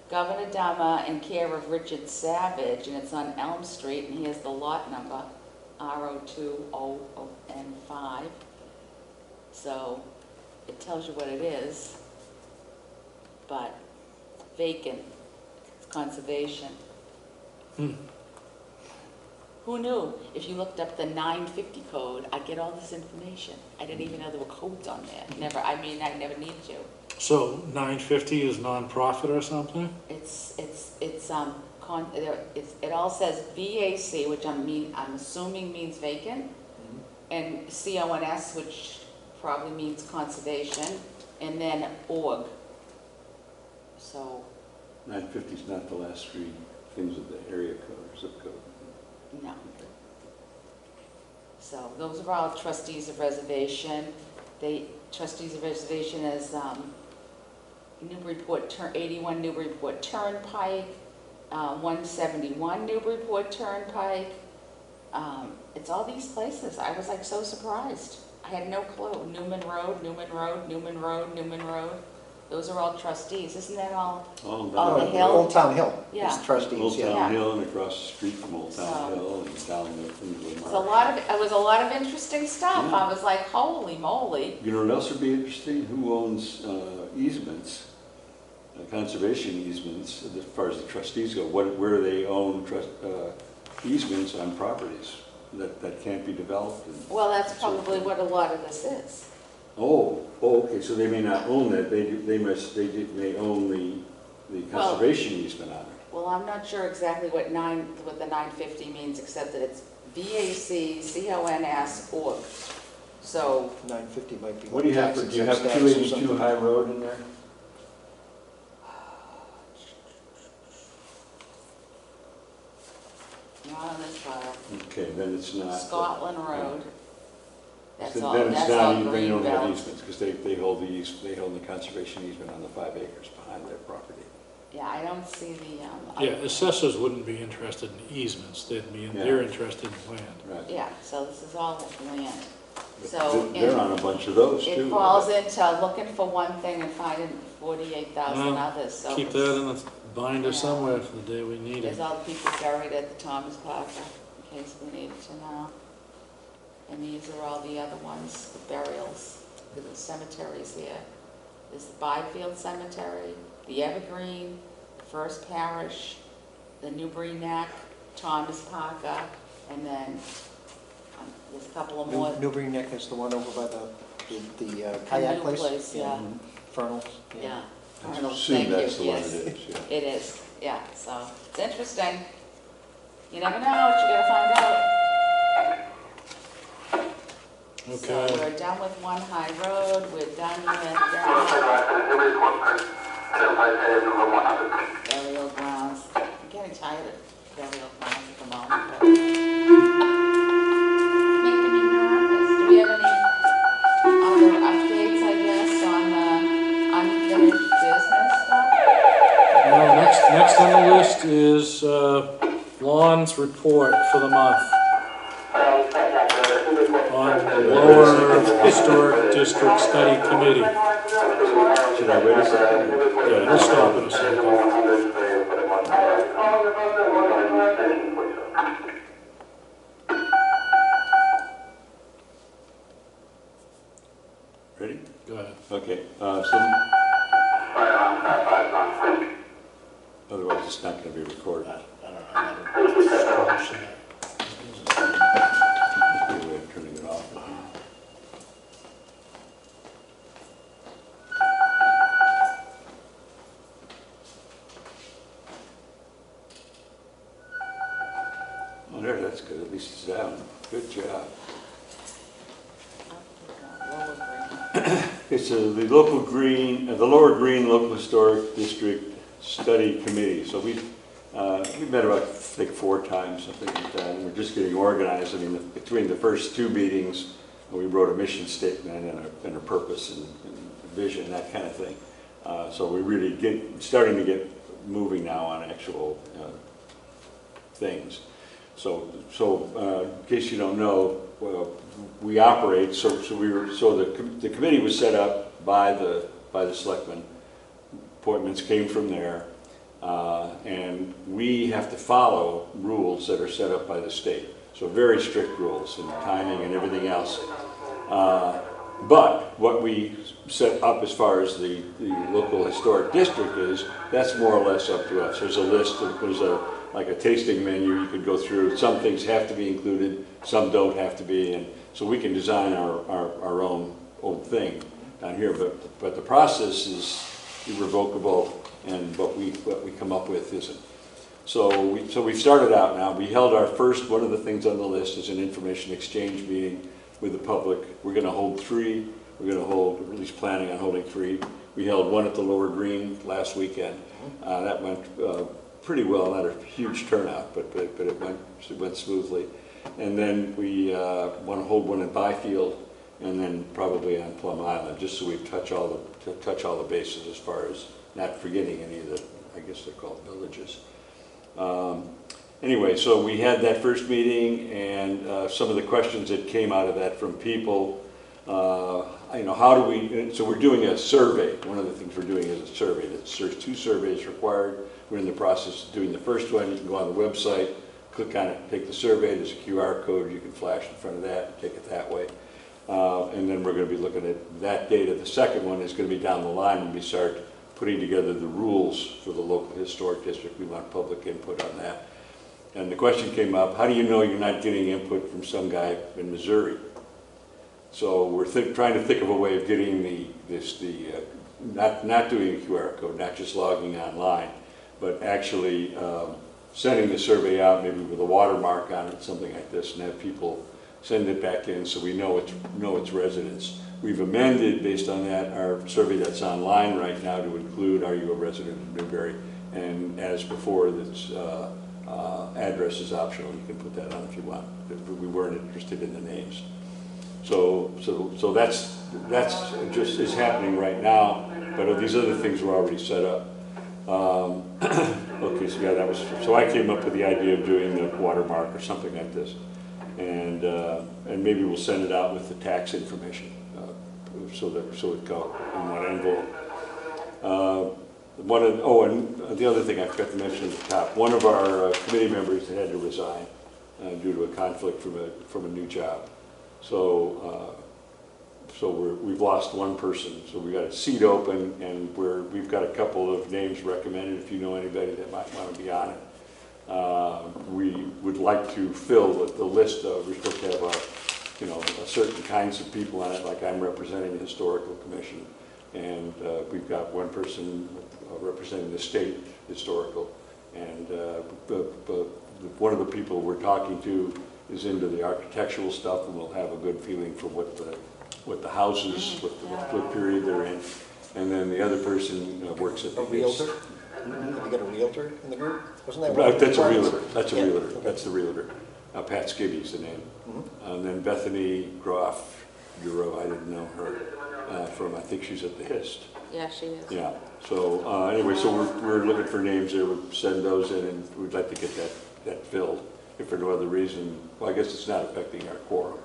C: Governor Dama in care of Richard Savage, and it's on Elm Street, and here's the lot number, R0200N5. So it tells you what it is, but vacant, it's conservation. Who knew? If you looked up the 950 code, I'd get all this information. I didn't even know there were codes on there. I never needed to.
A: so 950 is nonprofit or something?
C: It all says VAC, which I'm assuming means vacant, and CONS, which probably means conservation, and then org. So,
D: 950 is not the last three things of the area code or zip code.
C: no. So those are all trustees of reservation. Trustees of reservation is Newburyport, 81 Newburyport Turnpike, 171 Newburyport Turnpike. It's all these places. I was like so surprised. I had no clue. Newman Road, Newman Road, Newman Road, Newman Road. Those are all trustees. Isn't that all?
D: All
C: Oh, the
D: down
C: hill?
B: Old Town Hill
C: Yeah.
B: is trustees,
D: Old
B: yeah.
D: Town Hill and across the street from Old
C: So-
D: Town Hill and down into the
C: It was a lot of interesting stuff.
D: Yeah.
C: I was like, holy moly.
D: You know what else would be interesting? Who owns easements, conservation easements, as far as the trustees go? Where they own easements on properties that can't be developed?
C: Well, that's probably what a lot of this is.
D: Oh, okay, so they may not own that, they may own the
C: Well-
D: conservation easement on it.
C: Well, I'm not sure exactly what the 950 means, except that it's VACCONS.org. So,
B: 950 might be.
D: What do you have,
B: tax
D: do you have
B: exempt status or
D: 282
B: something.
D: High Road in there?
C: not on this file.
D: Okay, then it's not.
C: Scotland Road. That's all,
D: Then it's
C: that's
D: not,
C: all
D: they don't have
C: Greenbelt.
D: easements, because they hold the conservation easement on the 5 acres behind their property.
C: Yeah, I don't see the,
A: Yeah, assessors wouldn't be interested in easements, they're interested in land.
D: Right.
C: Yeah, so this is all land.
D: But
C: So,
D: They're
C: and
D: on a bunch of those too.
C: it falls into looking for one thing and finding 48,000
A: Well,
C: others, so.
A: Keep
C: it's-
A: that in a binder
C: Yeah.
A: somewhere for the day we need
C: There's
A: it.
C: all the people buried at the Thomas Parker, in case we needed to know. And these are all the other ones, the burials, the cemeteries here. There's the Byfield Cemetery, the Evergreen, First Parish, the Newbury Neck, Thomas Parker, and then there's a couple of more.
B: Newbury Neck is the one over by the
C: The
B: kayak
C: new
B: place?
C: yeah,
B: Fernals?
C: yeah.
D: I
C: Arnold,
D: assume
C: thank
D: that's
C: you,
D: the one
C: yes.
D: it is, yeah.
C: It is, yeah, so it's interesting. You never know what you're gonna find out. So
A: Okay,
C: we're done with One High Road, we're done with burial grounds. I'm getting tired of burial grounds at the moment. but- Making me nervous. Do we have any other updates, I guess, on the unfinished business stuff?
A: well, next on the list is Lon's report for the month on the Lower Historic District Study Committee.
D: Should I wait a second?
A: Yeah, we'll stop in a second.
D: Ready?
A: Go ahead.
D: Okay, otherwise it's not going to be recorded.
A: Squash that.
D: There's no way of turning it off. Oh, there, that's good, at least it's down. Good job. It's the local green, the Lower Green Local Historic District Study Committee. So we've met about, I think, 4 times, something like that, and we're just getting organized. I mean, between the first 2 meetings, we wrote a mission statement and a purpose and vision, that kind of thing. So we're really starting to get moving now on actual things. So in case you don't know, we operate. So the committee was set up by the selectmen. Appointments came from there, and we have to follow rules that are set up by the state. So very strict rules and timing and everything else. But what we set up as far as the local historic district is, that's more or less up to us. There's a list, there's like a tasting menu you could go through. Some things have to be included, some don't have to be, and so we can design our own thing down here. But the process is irrevocable, and what we come up with isn't. So we've started out now. We held our first, one of the things on the list is an information exchange meeting with the public. We're going to hold 3. We're going to hold, or at least planning on holding 3. We held one at the Lower Green last weekend. That went pretty well, not a huge turnout, but it went smoothly. And then we want to hold one in Byfield, and then probably on Plum Island, just so we touch all the bases as far as not forgetting any of the, I guess they're called villages. Anyway, so we had that first meeting, and some of the questions that came out of that from people You know, how do we, so we're doing a survey. One of the things we're doing is a survey. There's 2 surveys required. We're in the process of doing the first one. You can go on the website, click on it, take the survey. There's a QR code you can flash in front of that and take it that way. And then we're going to be looking at that data. The second one is going to be down the line when we start putting together the rules for the local historic district. We want public input on that. And the question came up, how do you know you're not getting input from some guy in Missouri? So we're trying to think of a way of getting not doing a QR code, not just logging online, but actually sending the survey out maybe with a watermark on it, something like this, and have people send it back in so we know its residents. We've amended, based on that, our survey that's online right now to include, are you a resident of Newbury? And as before, this address is optional. You can put that on if you want. We weren't interested in the names. So that's just is happening right now, but these other things were already set up. Okay, so yeah, that was, so I came up with the idea of doing the watermark or something like this. And maybe we'll send it out with the tax information, so it go in one envelope. And the other thing I forgot to mention at the top, one of our committee members had to resign due to a conflict from a new job. So we've lost one person. So we got a seat open, and we've got a couple of names recommended. If you know anybody that might want to be on it, we would like to fill the list of. We're supposed to have a certain kinds of people on it. Like I'm representing the historical commission, and we've got one person representing the state historical, and one of the people we're talking to is into the architectural stuff, and we'll have a good feeling for what the houses, what period they're in. And then the other person works at the
B: realtor. Have you got a realtor in the group? Wasn't that
D: right, that's a realtor.
B: Yeah.
D: That's a realtor. Okay. That's the realtor. Pat Skibby's the name. And then Bethany Groff, I didn't know her from. I think she's at the HIST.
C: Yeah, she is.
D: Yeah. So anyway, so we're looking for names there. We'll send those in, and we'd like to get that filled. If for no other reason, well, I guess it's not affecting our quorum.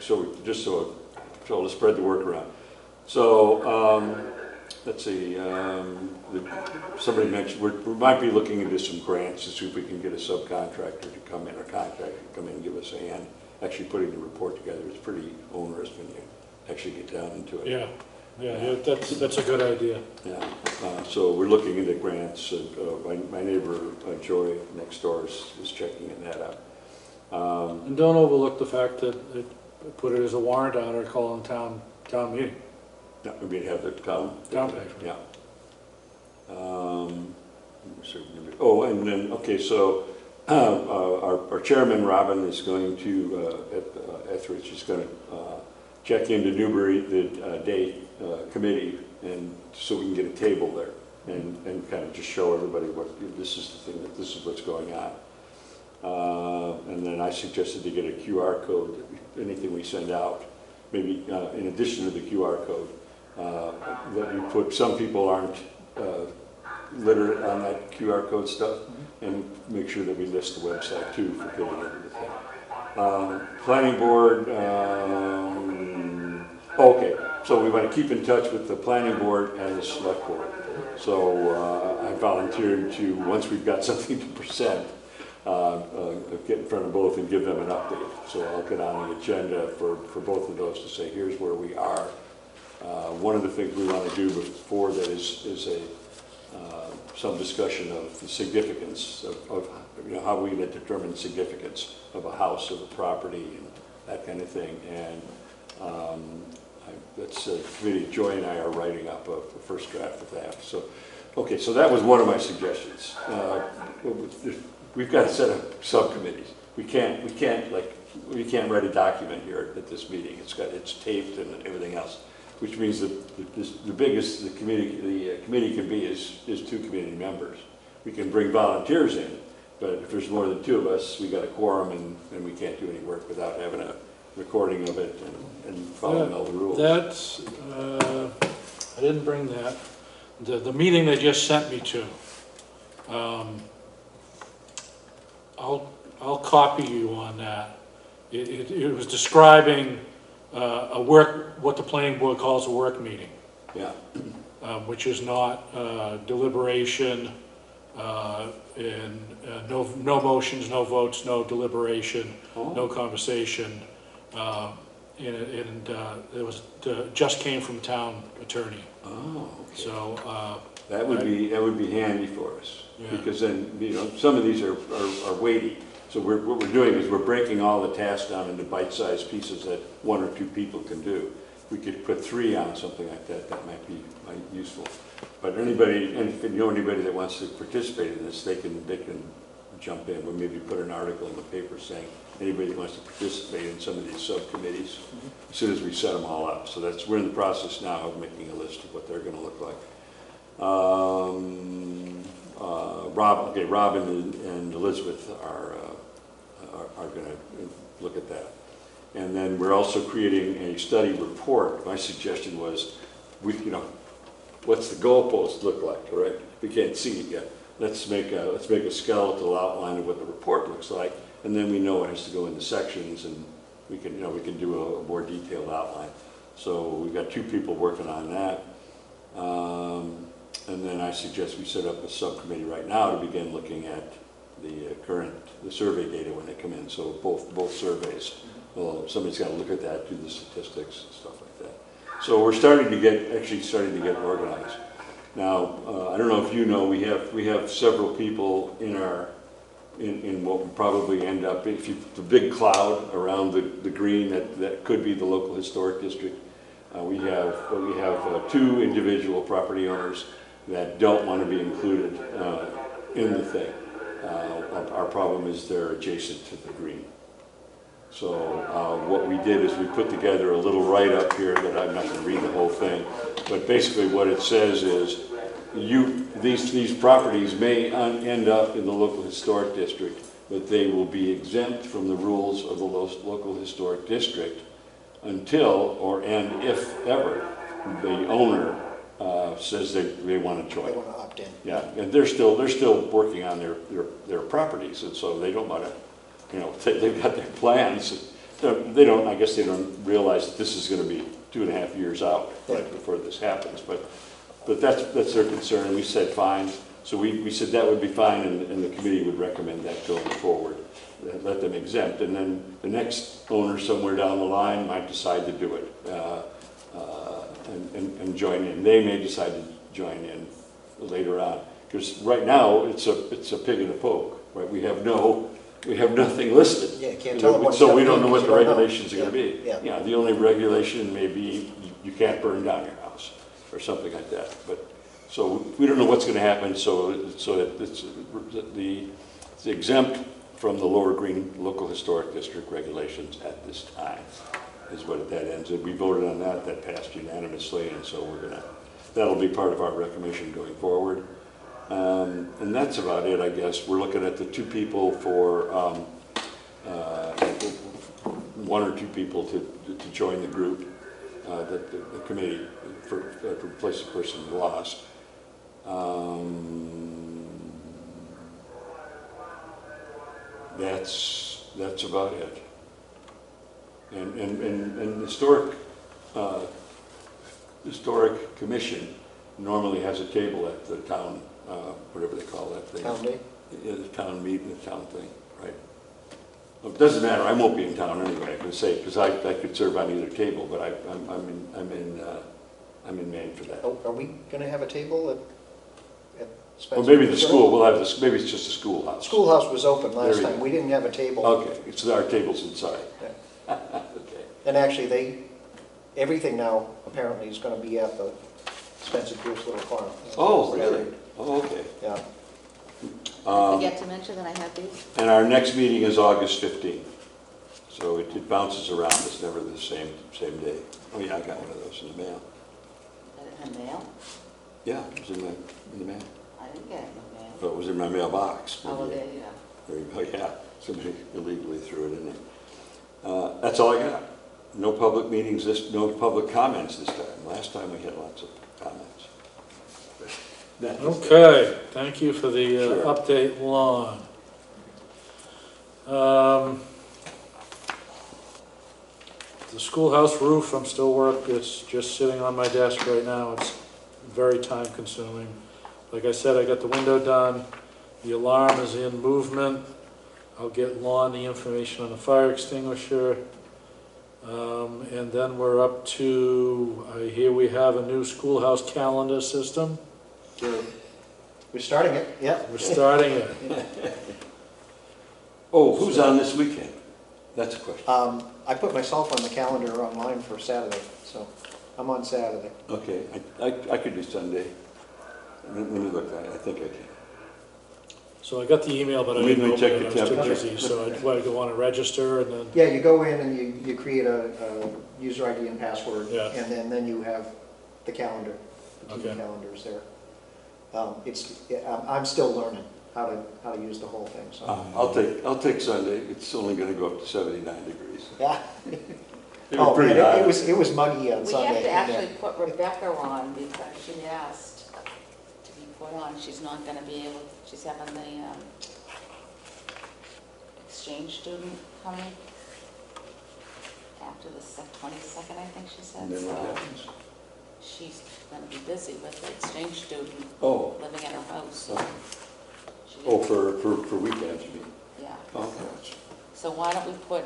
D: So to spread the work around. So let's see. Somebody mentioned we might be looking into some grants to see if we can get a subcontractor to come in, or contractor to come in and give us a hand. Actually, putting the report together is pretty onerous when you actually get down into it.
A: Yeah, that's a good idea.
D: Yeah, so we're looking into grants. My neighbor Joy next door is checking that out.
A: And don't overlook the fact that put it as a warrant on or call on town meeting.
D: Yeah, we'd have the town.
A: Town meeting.
D: Yeah. And then okay, so our chairman Robin is going to Etheridge is going to check into Newbury the Day committee, and so we can get a table there and kind of just show everybody what this is the thing, that this is what's going on. And then I suggested to get a QR code, anything we send out, maybe in addition to the QR code, that you put, some people aren't literate on that QR code stuff, and make sure that we list the website too for getting into the thing. Planning board, okay, so we want to keep in touch with the planning board and the select board. So I volunteered to, once we've got something to present, get in front of both and give them an update. So I'll get on the agenda for both of those to say, here's where we are. One of the things we want to do before that is some discussion of the significance of how we determine significance of a house, of a property, and that kind of thing. And that's a committee. Joy and I are writing up a first draft of that. So, okay, so that was one of my suggestions. We've got to set up subcommittees. We can't write a document here at this meeting. It's taped and everything else, which means that the biggest the committee can be is 2 committee members. We can bring volunteers in, but if there's more than 2 of us, we got a quorum, and we can't do any work without having a recording of it and following all the rules.
A: That's I didn't bring that. The meeting they just sent me to. I'll copy you on that. it was describing what the planning board calls a work meeting,
D: Yeah,
A: which is not deliberation, and no motions, no votes, no deliberation, no conversation. And it was, just came from town attorney.
D: oh, okay.
A: So,
D: That would be handy for us,
A: Yeah.
D: because then, some of these are weighty. So what we're doing is we're breaking all the tasks down into bite-sized pieces that one or two people can do. We could put 3 on something like that, that might be useful. But anybody, and if you know anybody that wants to participate in this, they can jump in. We'll maybe put an article in the paper saying anybody that wants to participate in some of these subcommittees, as soon as we set them all up. So we're in the process now of making a list of what they're gonna look like. Robin and Elizabeth are going to look at that. And then we're also creating a study report. My suggestion was, what's the goalpost look like, right? We can't see it yet. Let's make a skeletal outline of what the report looks like, and then we know it has to go into sections, and we can do a more detailed outline. So we've got 2 people working on that. And then I suggest we set up a subcommittee right now to begin looking at the survey data when they come in. So both surveys. Well, somebody's got to look at that, do the statistics and stuff like that. So we're starting to get organized. Now, I don't know if you know, we have several people in what will probably end up, the big cloud around the green that could be the local historic district. We have 2 individual property owners that don't want to be included in the thing. Our problem is they're adjacent to the green. So what we did is we put together a little write-up here that I'm not going to read the whole thing, but basically what it says is these properties may end up in the local historic district, but they will be exempt from the rules of the local historic district until and if ever the owner says they want to join.
B: They want to opt in.
D: Yeah, and they're still working on their properties, and so they don't want to, they've got their plans. I guess they don't realize that this is going to be 2.5 years out right before this happens. But that's their concern. We said fine. So we said that would be fine, and the committee would recommend that going forward. Let them exempt, and then the next owner somewhere down the line might decide to do it and join in. They may decide to join in later on, because right now it's a pig in a poke. Right, we have nothing listed.
B: Yeah, can't tell them what's
D: so we
B: happening
D: don't know what the
B: because we don't know.
D: regulations are going to be.
B: Yeah.
D: The only regulation may be you can't burn down your house or something like that. But so we don't know what's going to happen. So that it's exempt from the Lower Green Local Historic District regulations at this time, is what that ends. And we voted on that. That passed unanimously, and so that'll be part of our recommendation going forward. And that's about it, I guess. We're looking at the 2 people for 1 or 2 people to join the group, the committee to replace the person we lost. That's about it. And historic commission normally has a table at the town, whatever they call that thing.
B: Town day?
D: Yeah, the town meeting, the town thing, right? Well, it doesn't matter, I won't be in town anyway, I can say, because I could serve on either table, but I'm in Maine for that.
B: Are we going to have a table at Spencer?
D: Well, maybe the school, we'll have this, maybe it's just a schoolhouse.
B: Schoolhouse was open
D: There
B: last
D: you
B: time.
D: go.
B: We didn't have a table.
D: Okay, so our table's inside.
B: Yeah.
D: Okay.
B: And actually, everything now apparently is going to be at the Spencer Pierce Little Farm.
D: Oh, really? Oh, okay.
B: Yeah.
C: I forget to mention that I have these.
D: And our next meeting is August 15th. So it bounces around, it's never the same day. Oh yeah, I got one of those in the mail.
C: In the mail?
D: Yeah, it was in the mail.
C: I didn't get it in the mail.
D: But it was in my mailbox.
C: Oh, well, there you go.
D: There you go, yeah. Somebody illegally threw it in there. That's all I got. No public meetings, no public comments this time. Last time we had lots of comments.
A: Okay, thank you for the
D: Sure.
A: update, Lon. The schoolhouse roof, I'm still it's just sitting on my desk right now. It's very time consuming. Like I said, I got the window done. The alarm is in movement. I'll get Lon the information on the fire extinguisher. And then we're up to, I hear we have a new schoolhouse calendar system.
B: We're starting it, yeah.
A: We're starting it.
D: Oh, who's on this weekend? That's a question.
B: I put myself on the calendar online for Saturday, so I'm on Saturday.
D: Okay, I could do Sunday. Let me look, I think I can.
A: So I got the email, but I
D: Maybe
A: didn't
D: check
A: open it.
D: the
A: I was too
D: temperature.
A: busy. So I go on to register and then,
B: Yeah, you go in and you create a user ID and password,
A: Yeah.
B: and then you have the calendar, the TV
A: Okay.
B: calendars there. I'm still learning how to use the whole thing, so.
D: I'll take Sunday. It's only gonna go up to 79 degrees.
B: Yeah.
D: It was
B: Oh,
D: pretty
B: man,
D: hot.
B: it was muggy on
C: We
B: Sunday.
C: have to
B: yeah.
C: actually put Rebecca on because she asked to be put on. She's not gonna be able, she's having the exchange student coming after the 22nd, I think she said.
D: And then what
C: So
D: happens?
C: she's gonna be busy with the exchange student
D: Oh,
C: living at her house. So she
D: oh,
C: didn't-
D: for weekends, you mean?
C: Yeah.
D: Oh,
C: So why don't we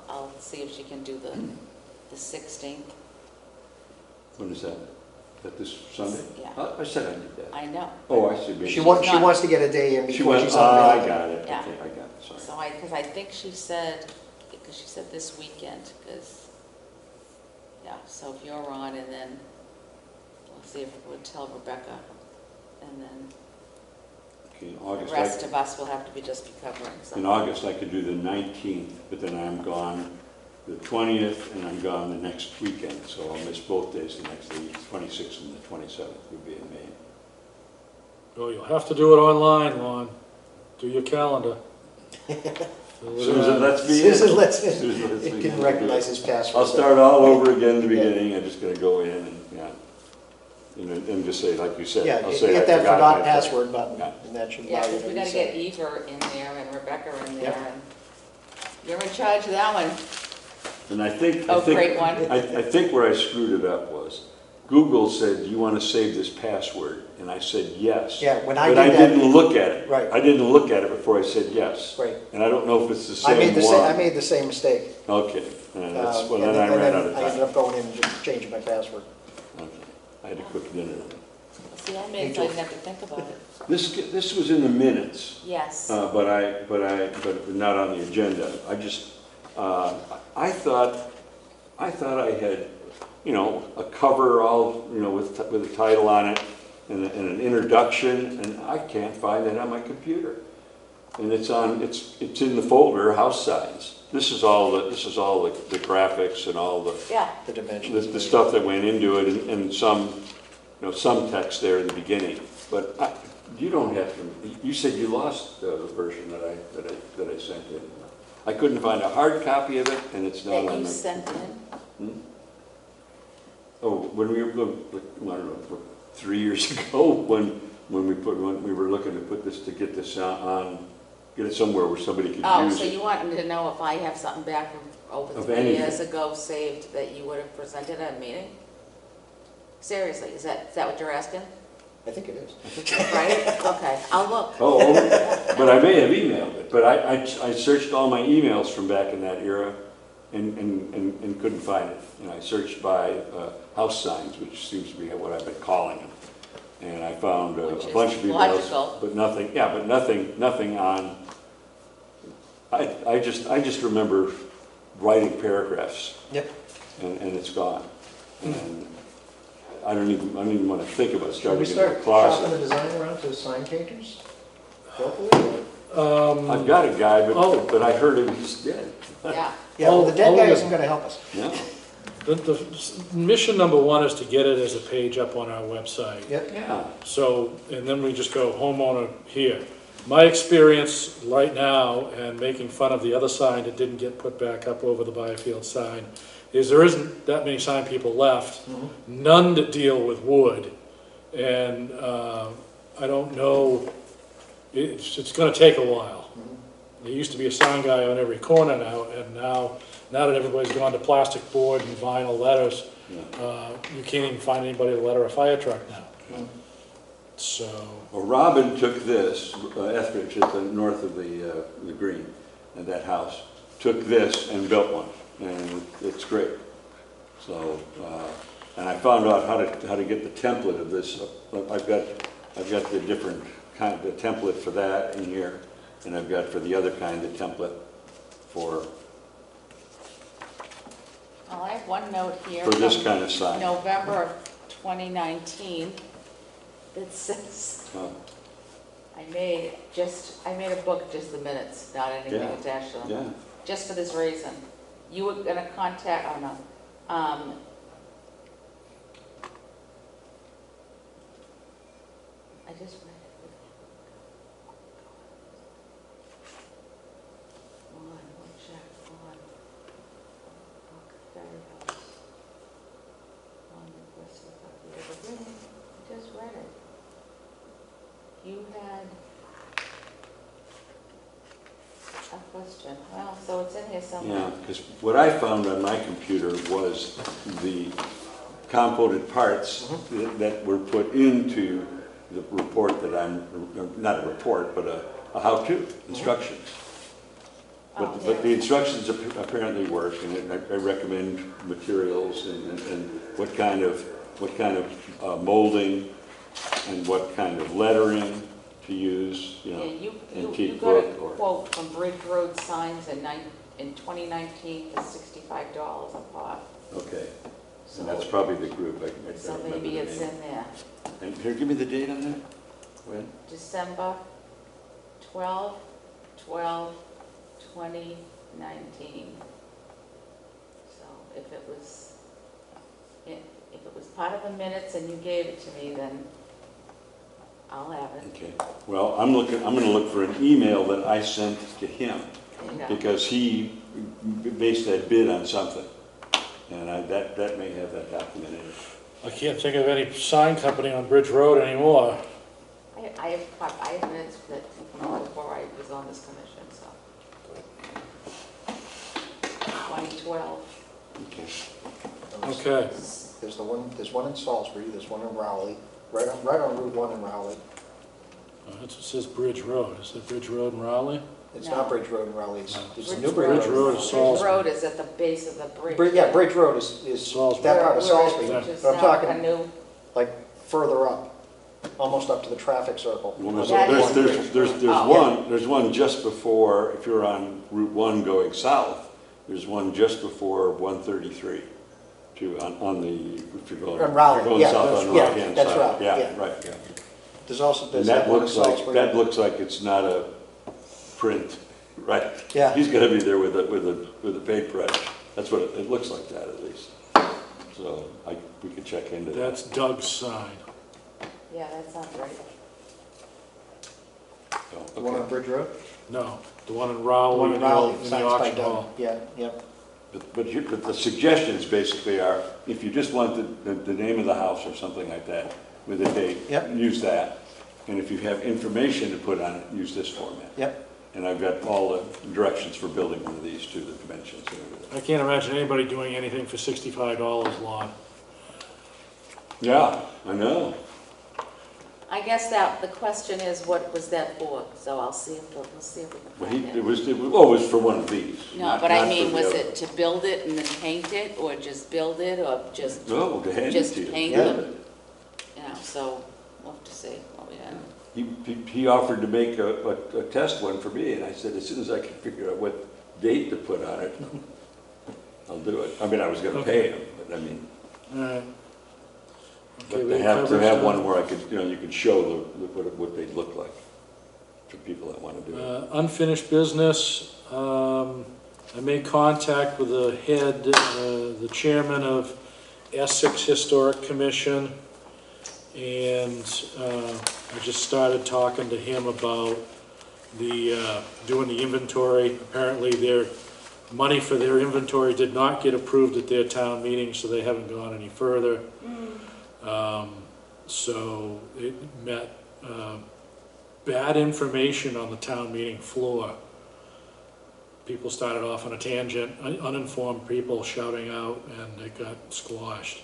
C: I'll see if she can do the 16th.
D: when is that? That this Sunday?
C: Yeah.
D: I said I did that.
C: I know.
D: Oh, I see.
B: She wants to get a day in
D: She
B: before
D: went,
B: she's on
D: I
B: the.
D: got it.
C: Yeah.
D: Okay, I got it, sorry.
C: So because I think she said this weekend, because, yeah, so if you're on, and then we'll see if we'll tell Rebecca, and then
D: Okay, in
C: the
D: August,
C: rest of us will have to just be covering
D: in
C: something.
D: August, I could do the 19th, but then I'm gone the 20th, and I'm gone the next weekend, so I'll miss both days, the next, the 26th and the 27th would be in May.
A: oh, you'll have to do it online, Lon. Do your calendar.
D: Susan lets me in.
B: Susan lets in.
D: Susan lets me
B: It
D: in.
B: can recognize his password.
D: I'll start all over again in the beginning, I'm just gonna go in and, yeah, and just say, like you said,
B: Yeah,
D: I'll
B: hit
D: say I
B: that
D: forgot
B: forgot
D: my
B: password button,
D: Yeah.
B: and that should
C: Yeah,
B: allow you
C: because
B: to
C: we gotta
B: reset.
C: get Eva in there and Rebecca in there,
B: Yep.
C: and you're in charge of that one.
D: And I think,
C: Oh, great one.
D: I think where I screwed it up was, Google said, do you want to save this password? And I said, yes.
B: Yeah, when I
D: But
B: did
D: I
B: that.
D: didn't look at it.
B: Right.
D: I didn't look at it before I said yes.
B: Right.
D: And I don't know if it's the
B: I
D: same
B: made
D: one.
B: the same mistake.
D: Okay, and that's, well,
B: And
D: then I ran out of
B: I ended
D: time.
B: up going in and just changing my password.
D: Okay, I had to cook dinner.
C: See, I made it so I didn't have to think about it.
D: This was in the minutes.
C: Yes.
D: But not on the agenda. I thought I had, a cover all, with a title on it and an introduction, and I can't find that on my computer. And it's in the folder, house signs. This is all the graphics and all the,
C: Yeah,
B: The dimensions.
D: the stuff that went into it and some, some text there in the beginning. But you don't have to, you said you lost the version that I sent in. I couldn't find a hard copy of it, and it's not
C: that
D: on
C: you
D: the.
C: sent in.
D: Oh, when we were, I don't know, 3 years ago, when we were looking to put this, to get this on, get it somewhere where somebody could
C: Oh,
D: use
C: so
D: it.
C: you wanted to know if I have something back from over
D: Of
C: 3
D: anything.
C: years ago saved that you would have presented at a meeting? Seriously, is that what you're asking?
B: I think it is.
C: Right? Okay, I'll look.
D: Oh, but I may have emailed it, but I searched all my emails from back in that era and couldn't find it. And I searched by house signs, which seems to be what I've been calling them. And I found
C: Which
D: a
C: is
D: bunch of emails,
C: logical.
D: but nothing on, I just remember writing paragraphs
B: Yep.
D: and it's gone. And I don't even want to think about
B: Shall we
D: starting in the
B: start shopping
D: closet.
B: the design around to sign painters? Locally, or-
D: I've got a guy,
A: Oh.
D: but I heard he's dead.
C: Yeah,
B: Yeah, well, the dead guy
A: Oh,
B: isn't gonna help us.
D: No.
A: The mission number one is to get it as a page up on our website.
B: Yep.
D: Yeah.
A: So, and then we just go homeowner here. My experience right now, and making fun of the other sign that didn't get put back up over the Byfield sign, is there isn't that many sign people left, none that deal with wood. And I don't know, it's gonna take a while. There used to be a sign guy on every corner now, and now that everybody's gone to plastic board and vinyl letters,
D: Yeah.
A: you can't even find anybody to letter a fire truck now. So,
D: Well, Robin took this, Etheridge, at the north of the green, and that house, took this and built one, and it's great. So, and I found out how to get the template of this. I've got the different kind, the template for that in here, and I've got for the other kind, the template for
C: Well, I have one note here.
D: this
C: from
D: kind of sign.
C: November of 2019 that says, I made a book, just the minutes, not anything
D: Yeah.
C: attached to them.
D: Yeah.
C: Just for this reason. You were gonna contact, oh no. I just read it. One check, Ferry House. Request for copy of the agreement. I just read it. You had a question. Well, so it's in here somewhere.
D: Yeah, because what I found on my computer was the component parts that were put into the report that not a report, but a how-to, instructions.
C: Oh,
D: But the
C: yeah.
D: instructions apparently work, and I recommend materials and what kind of molding and what kind of lettering to use,
C: Yeah, you
D: antique
C: got a
D: book or.
C: quote from Bridge Road Signs in 2019 for $65 a pop.
D: Okay,
C: So
D: and that's probably the group, I don't
C: so
D: remember
C: maybe
D: the
C: it's
D: name.
C: in there.
D: And here, give me the date on that. When?
C: December 12, 12, 2019. So if it was part of the minutes and you gave it to me, then I'll have it.
D: Okay, well, I'm gonna look for an email that I sent to him,
C: There you go.
D: because he based that bid on something. And that may have that documented.
A: I can't think of any sign company on Bridge Road anymore.
C: I have minutes that from before I was on this commission, so. 2012.
D: Okay.
A: Okay.
B: There's one in Salisbury, there's one in Rowley, right on Route 1 in Rowley.
A: It says Bridge Road. Is it Bridge Road in Raleigh?
B: It's
C: No.
B: not Bridge Road in Rowley, it's
C: Bridge
B: Newbury
A: Road.
B: Road.
A: Bridge Road is
C: Bridge
A: Salisbury.
C: Road is at the base of the bridge.
B: Bridge Road is
A: Salisbury.
B: that part of
C: Where
B: Salisbury,
C: it reaches
B: but I'm
C: now
B: talking
C: Canoe.
B: like further up, almost up to the traffic circle.
D: Well,
C: That is
D: there's one just before, if you're on Route 1 going south, there's one just before 133 on the, if you're going,
B: On Raleigh,
D: if you're going
B: yeah,
D: south
A: that's
D: on the
A: right.
D: right-hand
B: That's
D: side.
B: right,
D: Yeah,
B: yeah.
D: right, yeah.
B: There's also,
D: And
B: there's
D: that
B: that one in
D: looks like,
B: Salisbury.
D: that looks like it's not a print, right?
B: Yeah.
D: He's gonna be there with a paintbrush. That's what it looks like, that at least. So we could check into that.
A: That's Doug's sign.
C: Yeah, that sounds right.
D: So,
B: The one on
D: okay.
B: Bridge Road?
A: No, the one in
B: The
A: Raleigh.
B: one in Raleigh,
A: In the
B: signs by
A: auction
B: Doug.
A: hall.
B: Yeah, yep.
D: But the suggestions basically are, if you just want the name of the house or something like that with a date,
B: Yep.
D: use that. And if you have information to put on it, use this format.
B: Yep.
D: And I've got all the directions for building one of these too, the dimensions and everything.
A: I can't imagine anybody doing anything for $65, Lon.
D: Yeah, I know.
C: I guess that, the question is, what was that for? So we'll see if we can
D: Well,
C: find
D: it
C: it.
D: was for one of these.
C: No,
D: not-
C: but I
D: not for
C: mean,
D: the
C: was
D: other.
C: it to build it and then paint it, or just build it, or just,
D: No, to hand it
C: just
D: to you.
C: paint
B: Yeah.
C: them? You know, so we'll have to see what we had.
D: He offered to make a test one for me, and I said, as soon as I can figure out what date to put on it, I'll do it. I mean, I was gonna pay him, but I mean,
A: All right. Okay,
D: but
A: we
D: to have
A: covered some.
D: one where I could, you could show what they look like for people that wanna do it.
A: Unfinished business, I made contact with the head, the chairman of Essex Historic Commission, and I just started talking to him about doing the inventory. Apparently their money for their inventory did not get approved at their town meeting, so they haven't gone any further. So it met bad information on the town meeting floor. people started off on a tangent, uninformed people shouting out, and it got squashed.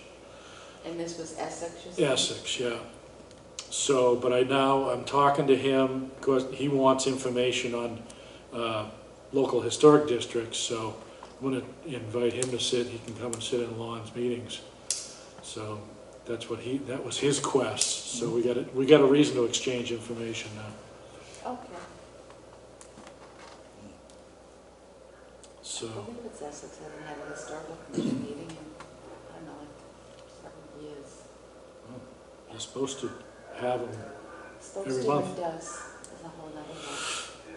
C: And this was Essex, you said?
A: Essex, yeah. So, but I'm talking to him, because he wants information on local historic districts, so I'm gonna invite him to sit, he can come and sit in Lon's meetings. So that was his quest, so we got a reason to exchange information now.
C: Okay.
A: So,
C: I believe it's Essex, I haven't had a historical commission meeting in, I don't know, like several years.
A: you're supposed to have them,
C: Supposed
A: Every
C: to
A: month.
C: and does, is a whole nother one.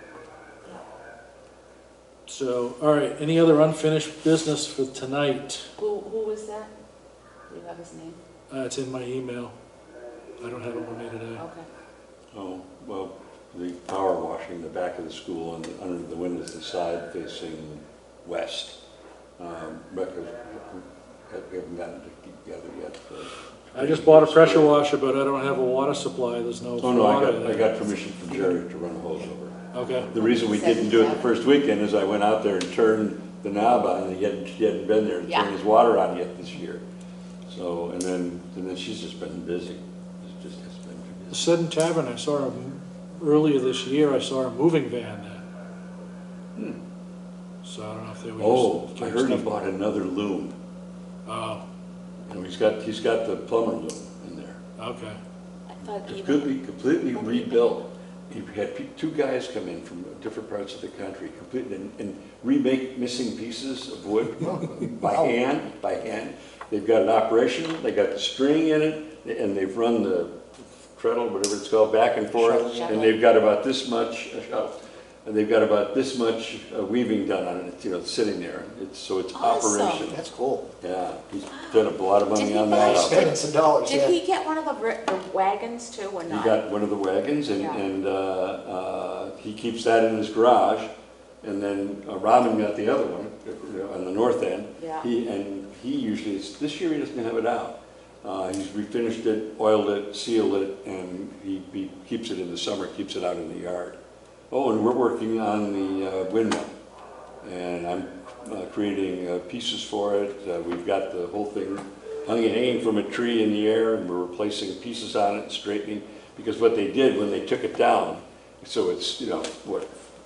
C: Yeah.
A: so, all right, any other unfinished business for tonight?
C: Who is that? Do you have his name?
A: It's in my email. I don't have it with me today.
C: Okay.
D: Oh, well, the power washing, the back of the school and under the windows, the side facing west. But we haven't gotten it together yet.
A: I just bought a pressure washer, but I don't have a water supply, there's no
D: Oh, no,
A: water.
D: I got permission from Jerry to run a hose over.
A: Okay,
D: The reason we didn't do it the first weekend is I went out there and turned the knob on, and he hadn't been there to
C: Yeah.
D: turn his water on yet this year. So, and then she's just been busy. It just has been too
A: the
D: busy.
A: Seddon Tavern, I saw earlier this year, I saw a moving van there. So I don't know if they were
D: Oh,
A: just
D: I
A: getting
D: heard he
A: stuff.
D: bought another loom.
A: Oh,
D: You know, he's got the plumber loom in there.
A: okay.
C: I thought
D: It's
C: even,
D: completely rebuilt. He had two guys come in from different parts of the country, completely, and remake missing pieces of wood by hand. They've got an operation, they got the string in it, and they've run the treadle, whatever it's called, back and forth,
C: Shuttle.
D: and they've got about this much, and they've got about this much weaving done on it, you know, sitting there. So it's
C: Awesome.
D: operational.
B: That's cool.
D: Yeah, he's done a lot of
C: Did
D: money
C: he
D: on
C: buy
D: that.
C: it?
B: Spending some dollars,
C: did
B: yeah.
C: he get one of the wagons too, or
D: He
C: not?
D: got one of the wagons, and,
C: Yeah.
D: he keeps that in his garage. And then Robin got the other one on the north end.
C: Yeah.
D: He usually, this year he doesn't have it out. He's refinished it, oiled it, sealed it, and he keeps it in the summer, keeps it out in the yard. Oh, and we're working on the windmill, and I'm creating pieces for it. We've got the whole thing hanging from a tree in the air, and we're replacing pieces on it and straightening. Because what they did when they took it down, so it's,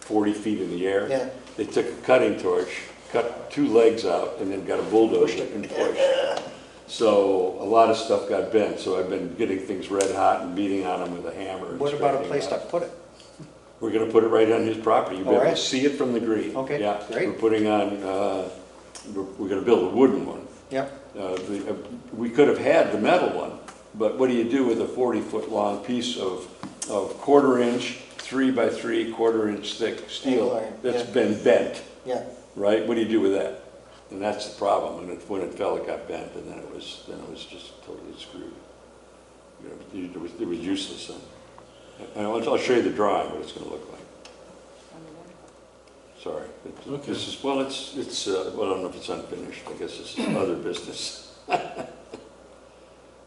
D: 40 feet in the air.
B: Yeah.
D: They took a cutting torch, cut two legs out, and then got a bulldozer and pushed. So a lot of stuff got bent, so I've been getting things red hot and beating on them with a hammer. and
B: What about a
D: straightening
B: place
D: it
B: to
D: out.
B: put it?
D: We're gonna put it right on his property. You'll be
B: All
D: able to
B: right.
D: see it from the green.
B: Okay,
D: Yeah,
B: great.
D: we're putting on, we're gonna build a wooden one.
B: Yep.
D: We could have had the metal one, but what do you do with a 40-foot long piece of 1/4 inch, 3 by 3, 1/4 inch thick
B: Angle
D: steel
B: iron,
D: that's
B: yeah.
D: been bent,
B: Yeah.
D: right? What do you do with that? And that's the problem. When it fell, it got bent, and then it was just totally screwed. It was useless. And I'll show you the drawing, what it's going to look like. Sorry.
A: Okay.
D: This is, well, well, I don't know if it's unfinished. I guess this is other business.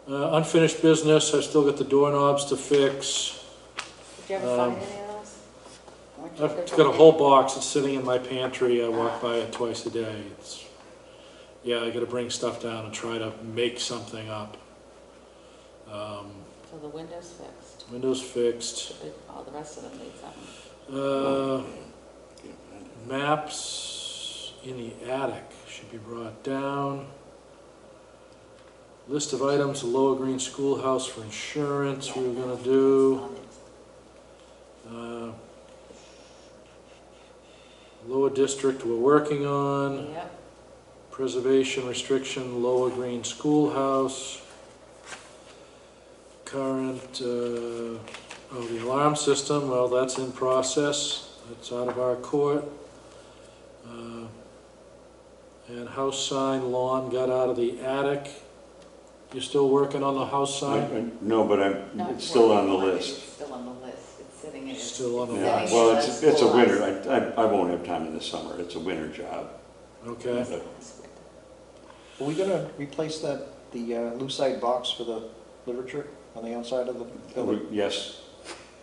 A: Unfinished business, I've still got the doorknobs to fix.
C: Did you ever find any of those? Weren't you
A: I've
C: good
A: got a
C: for
A: whole
C: it?
A: box, it's sitting in my pantry, I walk by it twice a day. Yeah, I gotta bring stuff down and try to make something up.
C: So the window's fixed,
A: Windows fixed.
C: all the rest of them need something.
A: Maps in the attic should be brought down. List of items, Lower Green Schoolhouse for insurance we were gonna do. Lower District we're working on.
C: Yep,
A: Preservation restriction, Lower Green Schoolhouse. Current, the alarm system, well, that's in process. That's out of our court. And house sign, lawn got out of the attic. You're still working on the house sign?
D: No, but
C: Not
D: it's still on the
C: working on it,
D: list.
C: It's still on the list, it's sitting in.
A: Still on the
D: Yeah,
A: list.
D: well, it's a winter, I won't have time in the summer, it's a winter job.
A: Okay.
B: Are we gonna replace the lucite box for the literature on the outside of the building?
D: Yes,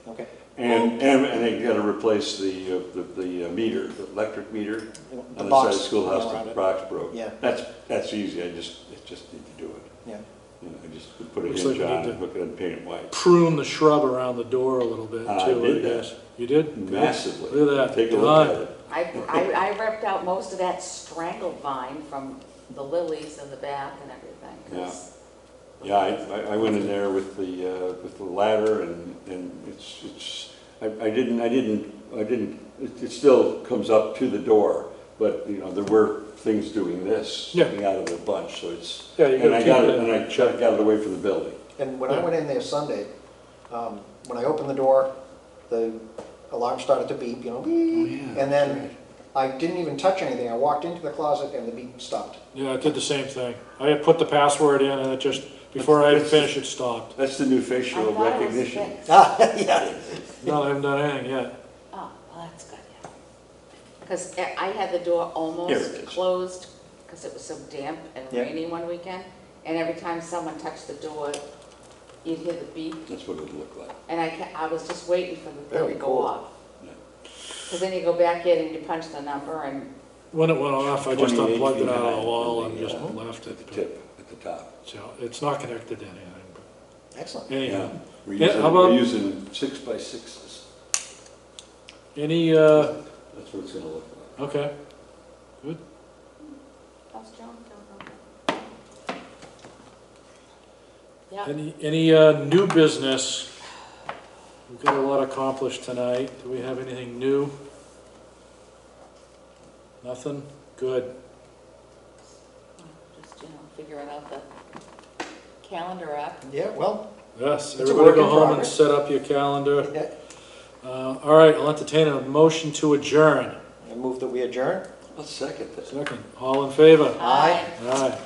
B: Okay.
D: And they gotta replace the meter, the electric meter
B: The
D: on the side
B: box
D: of the schoolhouse
B: around
D: that
B: it.
D: Brock's broke.
B: Yeah.
D: That's easy, I just need to do it.
B: Yeah.
D: You know, I just would put a
A: Looks like
D: hinge
A: we
D: on
A: need
D: it,
A: to-
D: hook it and paint it white.
A: Prune the shrub around the door a little bit
D: I
A: too, I
D: did that.
A: guess. You did? Good.
D: Massively.
A: Look at that.
D: Take a look
A: Done.
D: at it.
C: I ripped out most of that strangled vine from the lilies in the back and everything. 'cause-
D: Yeah, I went in there with the ladder and it still comes up to the door, but, you know, there were things doing this,
A: Yeah.
D: sticking out of the bunch, so it's,
A: Yeah, you
D: and
A: gotta
D: I
A: keep
D: got
A: it
D: it,
A: in
D: and I
A: check.
D: got it away from the building.
B: And when I
A: Yeah.
B: went in there Sunday, when I opened the door, the alarm started to beep, you know, beep.
D: yeah,
B: And
D: that's
B: then I didn't even touch anything. I walked into the closet and the beep stopped.
A: Yeah, I did the same thing. I had put the password in and it just, before I even finished, it stopped.
D: That's the new
C: I
D: facial
C: thought it was
D: recognition.
C: fixed.
B: Ah, yeah.
A: No, I haven't done anything yet.
C: Oh, well, that's good, yeah. Because I had the door
D: Here
C: almost
D: it is.
C: closed because it was so damp and
B: Yeah.
C: rainy one weekend. And every time someone touched the door, you'd hear the beep.
D: That's what it would look like.
C: And I was just waiting for the thing
B: Very
C: to go
B: cool.
C: off.
D: Yeah.
C: Because then you go back in and you punch the number and,
A: When it went off, I just
D: 28
A: unplugged it
D: feet
A: out of
D: high
A: the wall and
D: on the,
A: just
D: uh,
A: left
D: At the
A: it.
D: tip, at the top.
A: So it's not connected to anything, but
B: Excellent.
A: anyhow.
D: We're
A: Yeah,
D: using,
A: how about-
D: we're using 6x6s.
A: Any,
D: That's what it's gonna look like.
A: okay, good.
C: how's Joan doing? Yeah,
A: Any new business? We've got a lot accomplished tonight. Do we have anything new? Nothing? Good.
C: just, figuring out the calendar app.
B: Yeah, well,
A: Yes,
B: It's a
A: everybody
B: work
A: go
B: in
A: home and
B: progress.
A: set up your calendar.
B: yeah.
A: All right, I'll entertain a motion to adjourn.
B: I move that we adjourn.
D: I'll second that.
A: Second, all in favor?
B: Aye.
A: Aye.